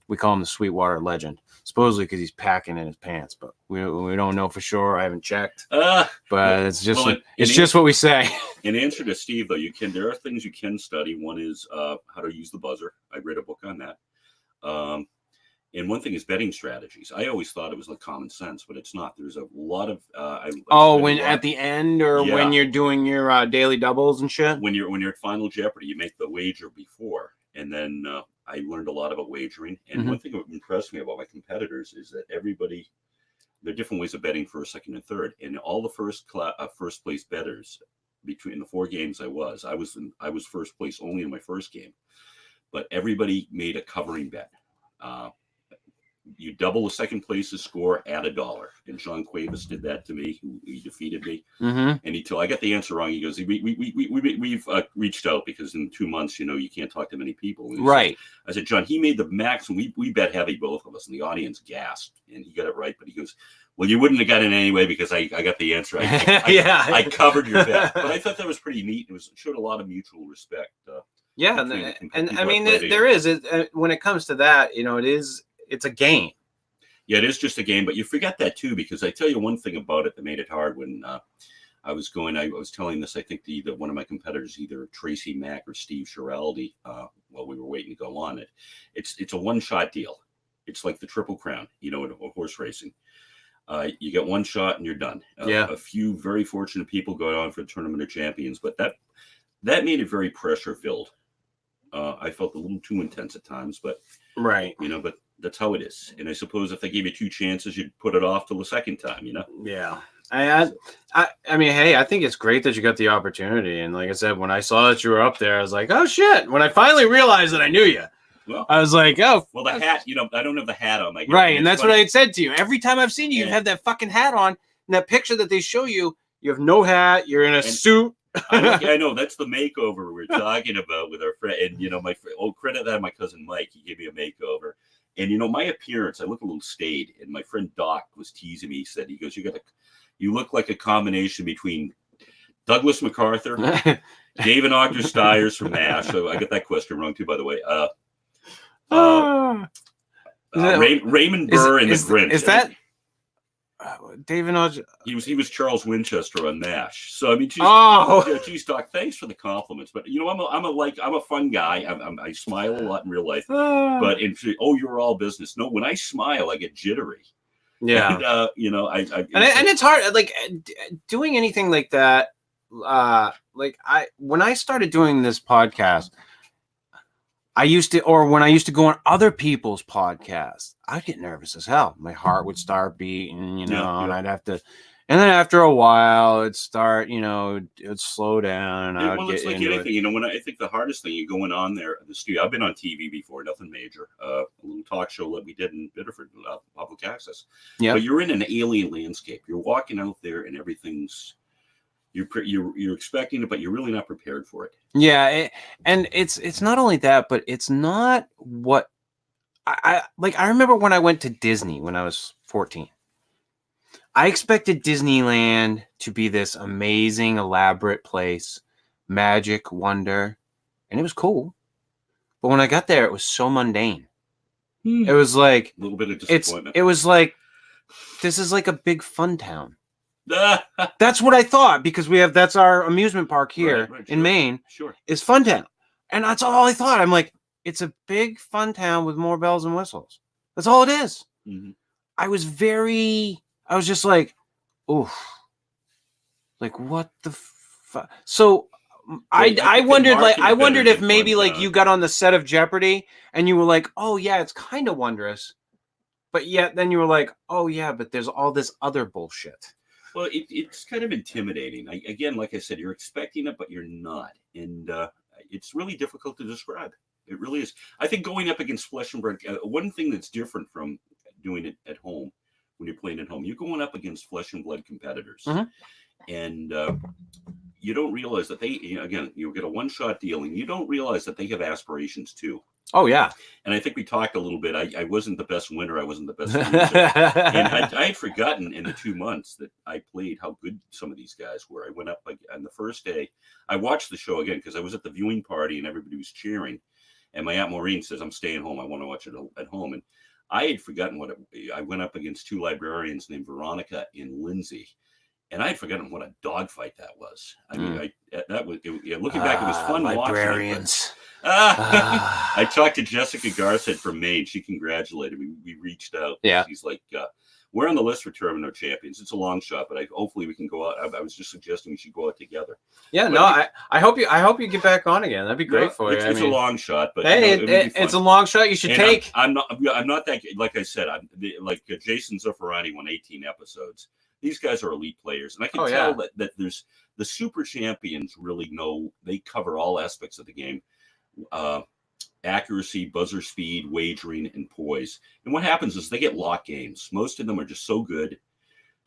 We call him the Sweetwater Legend. Supposedly because he's packing in his pants, but we don't know for sure. I haven't checked. But it's just what we say. In answer to Steve, though, there are things you can study. One is how to use the buzzer. I read a book on that. And one thing is betting strategies. I always thought it was like common sense, but it's not. There's a lot of at the end or when you're doing your daily doubles and shit. When you're at Final Jeopardy, you make the wager before, and then. I learned a lot about wagering. And one thing that impressed me about my competitors is that there are different ways of betting first, second, and third. And all the first place bettors between the 4 games I was first place only in my first game. But everybody made a covering bet. You double the second place's score, add $1. And Sean Cuevas did that to me. He defeated me. And until I got the answer wrong, he goes, we've reached out because in 2 months, you can't talk to many people. Right. I said, John, he made the maximum. We bet heavy, both of us, and the audience gasped. And he got it right. But he goes, Well, you wouldn't have got it anyway because I got the answer. I covered your bet, but I thought that was pretty neat. It showed a lot of mutual respect. Yeah, and I mean, there is when it comes to that, it's a game. Yeah, it is just a game, but you forget that too, because I tell you one thing about it that made it hard when I was telling this, I think that one of my competitors, either Tracy Mack or Steve Schiraldi, while we were waiting to go on it. It's a one-shot deal. It's like the Triple Crown, in horse racing. You get one shot and you're done. A few very fortunate people go on for the Tournament of Champions, but that made it very pressure-filled. I felt a little too intense at times, but right, but that's how it is. And I suppose if they gave you 2 chances, you'd put it off till the second time, Yeah. I mean, hey, I think it's great that you got the opportunity. And like I said, when I saw that you were up there, I was like, oh shit. When I finally realized that I knew you, I was like, oh. Well, the hat, I don't have the hat on. Right. And that's funny. What I had said to you. Every time I've seen you, you have that fucking hat on. And that picture that they show you, you have no hat. You're in a suit. I know that's the makeover we're talking about with our friend, and credit that my cousin Mike. He gave me a makeover, and my appearance, I look a little staid. And my friend Doc was teasing me. He said, you look like a combination between Douglas MacArthur, David Ogden Stiers from MASH. So I got that question wrong too, by the way. Raymond Burr and the Grinch. Is that? David Ogden. He was Charles Winchester on MASH. So I mean, geez, Doc, thanks for the compliments. But I'm a fun guy. I smile a lot in real life. But you're all business. No, when I smile, I get jittery. Yeah. And, and it's hard, like doing anything like that. When I started doing this podcast, when I used to go on other people's podcasts, I'd get nervous as hell. My heart would start beating, and I'd have to, and then after a while, it'd start, it'd slow down. And it's like anything, when I think the hardest thing, you're going on there at the studio. I've been on TV before, nothing major. A little talk show that we did in Biddeford, Public Access. Yeah. But you're in an alien landscape. You're walking out there, and everything's. You're expecting it, but you're really not prepared for it. Yeah, and it's not only that, but it's not what I remember when I went to Disney when I was 14. I expected Disneyland to be this amazing, elaborate place, magic, wonder, and it was cool. But when I got there, it was so mundane. It was like a little bit of disappointment. It was like this is like a big fun town. That's what I thought, because that's our amusement park here in Maine. Sure. Is Funtown. And that's all I thought. I'm like, it's a big fun town with more bells and whistles. That's all it is. Mm-hmm. I was just like, oof. Like, what the fuck? So I wondered if maybe like you got on the set of Jeopardy and you were like, oh yeah, it's kind of wondrous. But yet then you were like, oh yeah, but there's all this other bullshit. Well, it's kind of intimidating. Again, like I said, you're expecting it, but you're not. And it's really difficult to describe. It really is. I think going up against flesh and blood, one thing that's different from doing it at home, when you're playing at home, you're going up against flesh and blood competitors. Mm-hmm. And you don't realize that you get a one-shot deal, and you don't realize that they have aspirations too. Oh, yeah. And I think we talked a little bit. I wasn't the best winner. I wasn't the best loser. And I had forgotten in the 2 months that I played how good some of these guys were. I went up on the first day. I watched the show again because I was at the viewing party and everybody was cheering. And my Aunt Maureen says, I'm staying home. I want to watch it at home. And I had forgotten I went up against 2 librarians named Veronica and Lindsay. And I had forgotten what a dogfight that was. I mean, looking back, it was fun librarians. Watching it. I talked to Jessica Garcetti from Maine. She congratulated me. We reached out. Yeah. She's like, we're on the list for Tournament of Champions. It's a long shot, but hopefully we can go out. I was just suggesting we should go out together. Yeah, but I hope you get back on again. That'd be great for you. It's a long shot, but hey, it's a long shot. You should take. I'm not that, like I said. I'm like Jason Zaffarani won 18 episodes. These guys are elite players, and I can tell that there's the super champions really know. They cover all aspects of the game. Accuracy, buzzer speed, wagering, and poise. And what happens is they get lock games. Most of them are just so good,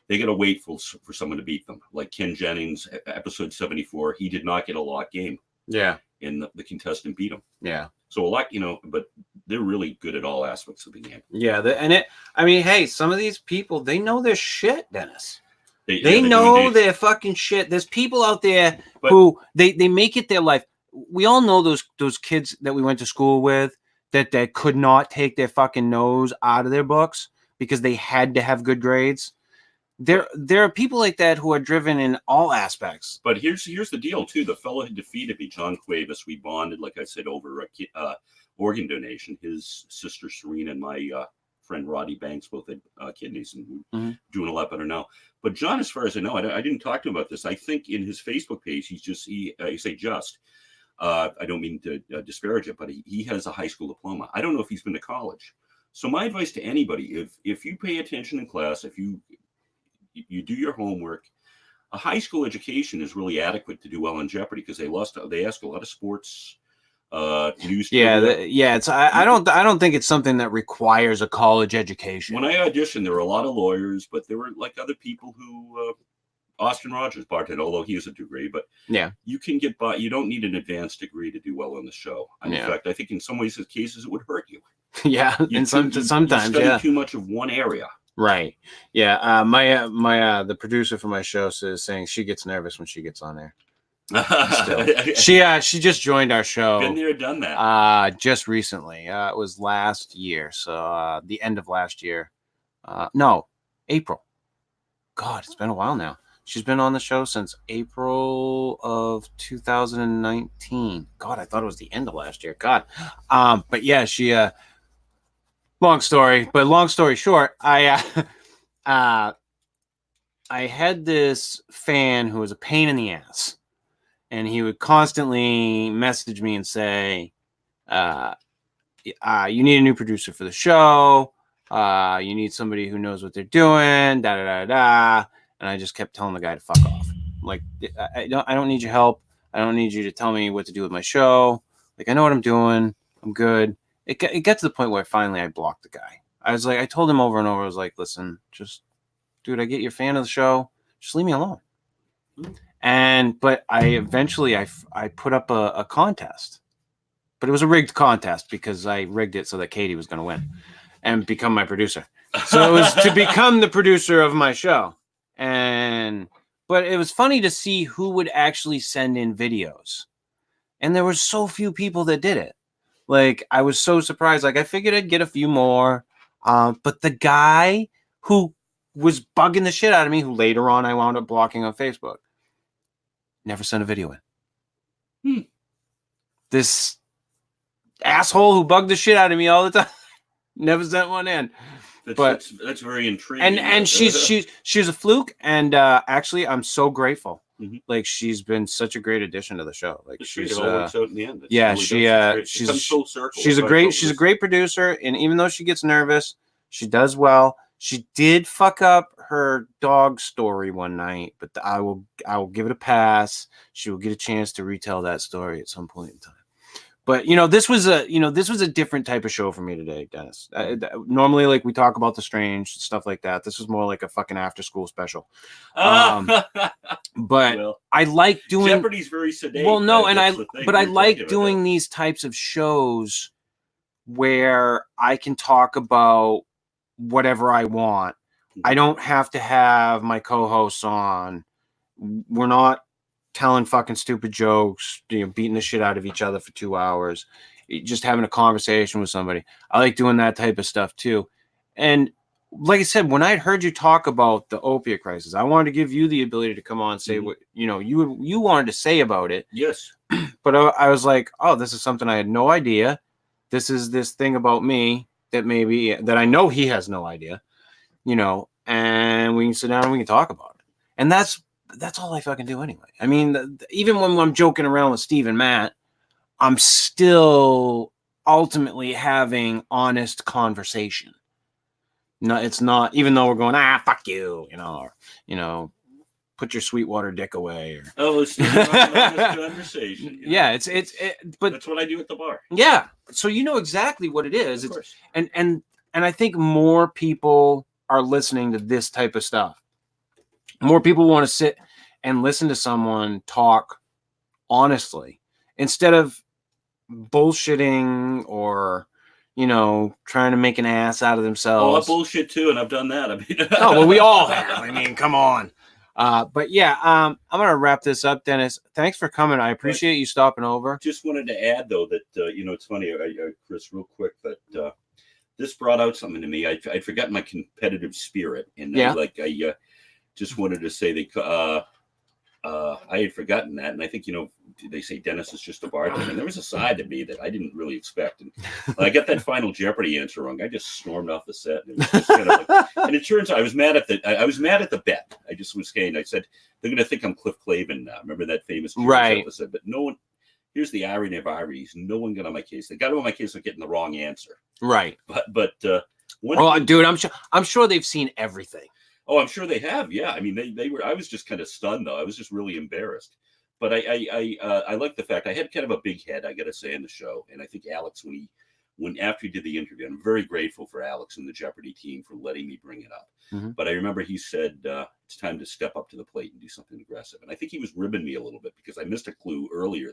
they got to wait for someone to beat them. Like Ken Jennings, episode 74, he did not get a lock game. Yeah. And the contestant beat him. Yeah. So a lot, but they're really good at all aspects of the game. Yeah, hey, some of these people, they know their shit, Dennis. They know their fucking shit. There's people out there who they make it their life. We all know those kids that we went to school with that could not take their fucking nose out of their books because they had to have good grades. There are people like that who are driven in all aspects. But here's the deal too. The fellow who defeated me, John Cuevas, we bonded, like I said, over organ donation. His sister Serena and my friend Roddy Banks both had kidneys and doing a lot better now. But John, as far as I know, I didn't talk to him about this. I think in his Facebook page, I don't mean to disparage it, but he has a high school diploma. I don't know if he's been to college. So my advice to anybody, if you pay attention in class, if you do your homework, a high school education is really adequate to do well in Jeopardy because they ask a lot of sports news. I don't think it's something that requires a college education. When I auditioned, there were a lot of lawyers, but there were like other people who Austin Rogers bartended, although he has a degree, but you can get by. You don't need an advanced degree to do well on the show. In fact, I think in some cases it would hurt you. Sometimes study too much of one area. Right. Yeah. The producer for my show saying she gets nervous when she gets on there. She just joined our show. Been there, done that. Just recently. It was last year. So the end of last year. No, April. God, it's been a while now. She's been on the show since April of 2019. God, I thought it was the end of last year. God. But yeah, she long story short, I had this fan who was a pain in the ass, and he would constantly message me and say, you need a new producer for the show. You need somebody who knows what they're doing, da, da, da, da. And I just kept telling the guy to fuck off. Like, I don't need your help. I don't need you to tell me what to do with my show. Like, I know what I'm doing. I'm good. It got to the point where finally I blocked the guy. I told him over and over, I was like, listen, just, dude, I get you're a fan of the show. Just leave me alone. But I eventually put up a contest, but it was a rigged contest because I rigged it so that Katie was going to win and become my producer. So it was to become the producer of my show. But it was funny to see who would actually send in videos. And there were so few people that did it. Like, I was so surprised. Like, I figured I'd get a few more. But the guy who was bugging the shit out of me, who later on I wound up blocking on Facebook, never sent a video in. This asshole who bugged the shit out of me all the time never sent one in. That's very intriguing. And she's a fluke. And actually, I'm so grateful. Like, she's been such a great addition to the show. Like, it all works out in the end. She's a great producer, and even though she gets nervous, she does well. She did fuck up her dog story one night, but I will give it a pass. She will get a chance to retell that story at some point in time. But this was a different type of show for me today, Dennis. Normally, like, we talk about the strange stuff like that. This was more like a fucking after school special. But I like doing Jeopardy's very sedate. Well, no, I like doing these types of shows where I can talk about whatever I want. I don't have to have my co-hosts on. We're not telling fucking stupid jokes, beating the shit out of each other for 2 hours, just having a conversation with somebody. I like doing that type of stuff too. And like I said, when I'd heard you talk about the opiate crisis, I wanted to give you the ability to come on and say what you wanted to say about it. Yes. But I was like, oh, this is something I had no idea. This is this thing about me that I know he has no idea, and we can sit down and we can talk about it. And that's all I fucking do anyway. I mean, even when I'm joking around with Steve and Matt, I'm still ultimately having honest conversation. No, it's not, even though we're going, fuck you, or, put your Sweetwater dick away. It's honest conversation. Yeah, but that's what I do at the bar. Yeah. So you know exactly what it is. Of course. And I think more people are listening to this type of stuff. More people want to sit and listen to someone talk honestly instead of bullshitting or, trying to make an ass out of themselves. Oh, I bullshit too, and I've done that. I mean, oh, well, we all have. I mean, come on. But yeah, I'm going to wrap this up, Dennis. Thanks for coming. I appreciate you stopping over. Just wanted to add, though, that, it's funny, Chris, real quick, but this brought out something to me. I'd forgotten my competitive spirit. And I just wanted to say I had forgotten that. And I think, they say Dennis is just a bartender. And there was a side to me that I didn't really expect. And I got that final Jeopardy answer wrong. I just stormed off the set. And, it was just kind of and it turns out I was mad at the bet. I just was saying, I said, they're going to think I'm Cliff Clavin now. Remember that famous right episode? But no one, here's the irony of ironies. No one got on my case. They got on my case for getting the wrong answer. Right. But dude, I'm sure they've seen everything. Oh, I'm sure they have. Yeah. I mean, they were, I was just kind of stunned though. I was just really embarrassed. But I like the fact I had kind of a big head, I got to say, in the show. And I think Alex, after he did the interview, I'm very grateful for Alex and the Jeopardy team for letting me bring it up. Mm-hmm. But I remember he said, it's time to step up to the plate and do something aggressive. And I think he was ribbing me a little bit because I missed a clue earlier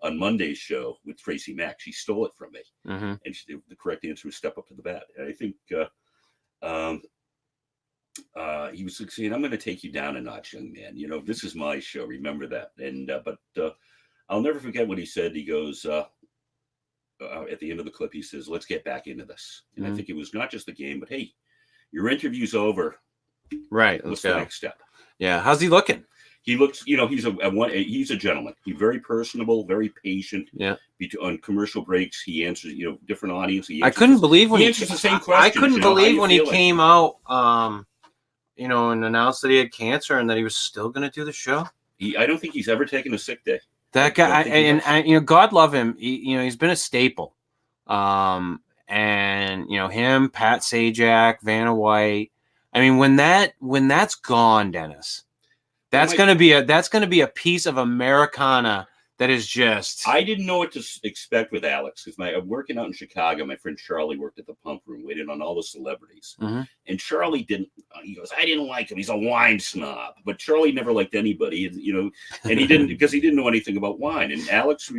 on Monday's show with Tracy Mack. She stole it from me. Mm-hmm. And the correct answer was step up to the bat. And I think he was saying, I'm going to take you down a notch, young man. This is my show. Remember that. And but I'll never forget what he said. He goes, at the end of the clip, he says, let's get back into this. And I think it was not just the game, but hey, your interview's over. Right. What's the next step? Yeah. How's he looking? He looks, he's a gentleman. He's very personable, very patient. Yeah. On commercial breaks, he answers, different audience. I couldn't believe when he answers the same question. I couldn't believe when he came out, and announced that he had cancer and that he was still going to do the show. I don't think he's ever taken a sick day. That guy, and God love him. He's been a staple. And him, Pat Sajak, Vanna White. I mean, when that's gone, Dennis, that's going to be a piece of Americana that is just. I didn't know what to expect with Alex because I'm working out in Chicago. My friend Charlie worked at the pump room, waiting on all the celebrities. Mm-hmm. And Charlie didn't. He goes, I didn't like him. He's a wine snob. But Charlie never liked anybody, and he didn't because he didn't know anything about wine. And Alex,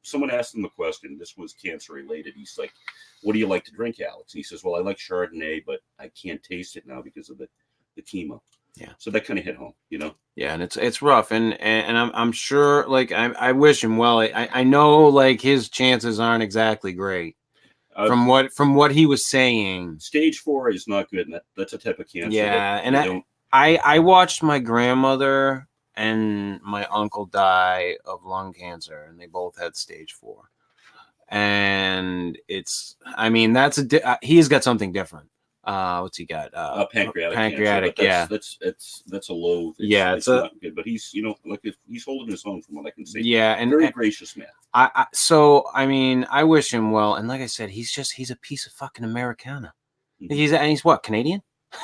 someone asked him a question. This was cancer related. He's like, "What do you like to drink, Alex?" And he says, "Well, I like Chardonnay, but I can't taste it now because of the chemo." Yeah. So that kind of hit home, Yeah, and it's rough, and I'm sure, like, I wish him well. I know, like, his chances aren't exactly great from what he was saying. Stage 4 is not good, and that's a type of cancer. Yeah, and I watched my grandmother and my uncle die of lung cancer, and they both had stage 4. And he's got something different. What's he got? Pancreatic. Cancer, that's a low. It's not good, but he's he's holding his own from what I can see. Yeah, and very gracious man. I wish him well, and like I said, he's a piece of fucking Americana. Mm-hmm. He's what, Canadian?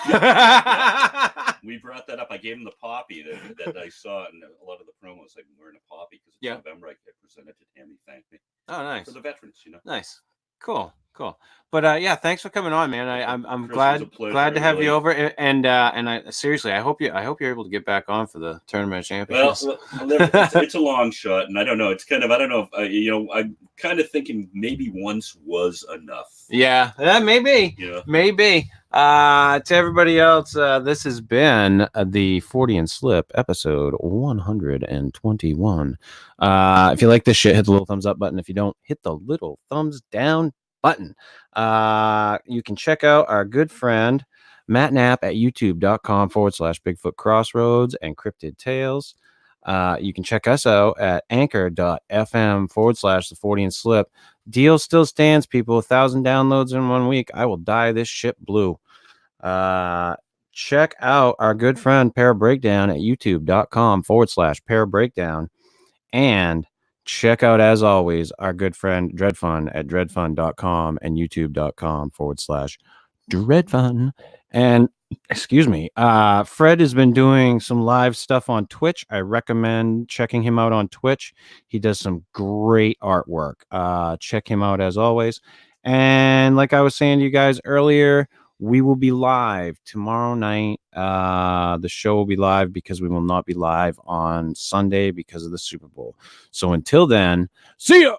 Yeah. We brought that up. I gave him the poppy that I saw in a lot of the promos. I'm wearing a poppy because it's November. I presented to him. He thanked me. Oh, nice. For the veterans, Nice. Cool. But thanks for coming on, man. I'm glad to have you over, and I seriously, I hope you're able to get back on for the tournament of champions. Well, it's a long shot, and I don't know. It's kind of, I don't know if I'm kind of thinking maybe once was enough. Yeah, maybe. Maybe. To everybody else, this has been the Fortean Slip episode 121. If you like this shit, hit the little thumbs up button. If you don't, hit the little thumbs down button. You can check out our good friend Matt Knapp at youtube.com/bigfootcrossroads and cryptid tales. You can check us out at anchor.fm/the Fortean Slip. Deal still stands, people. 1,000 downloads in 1 week. I will dye this ship blue. Check out our good friend Pair Breakdown at youtube.com/Pair Breakdown. And check out, as always, our good friend Dred Funn at dredfunn.com and youtube.com/Dred Funn. And excuse me, Fred has been doing some live stuff on Twitch. I recommend checking him out on Twitch. He does some great artwork. Check him out as always. And like I was saying to you guys earlier, we will be live tomorrow night. The show will be live because we will not be live on Sunday because of the Super Bowl. So until then, see ya!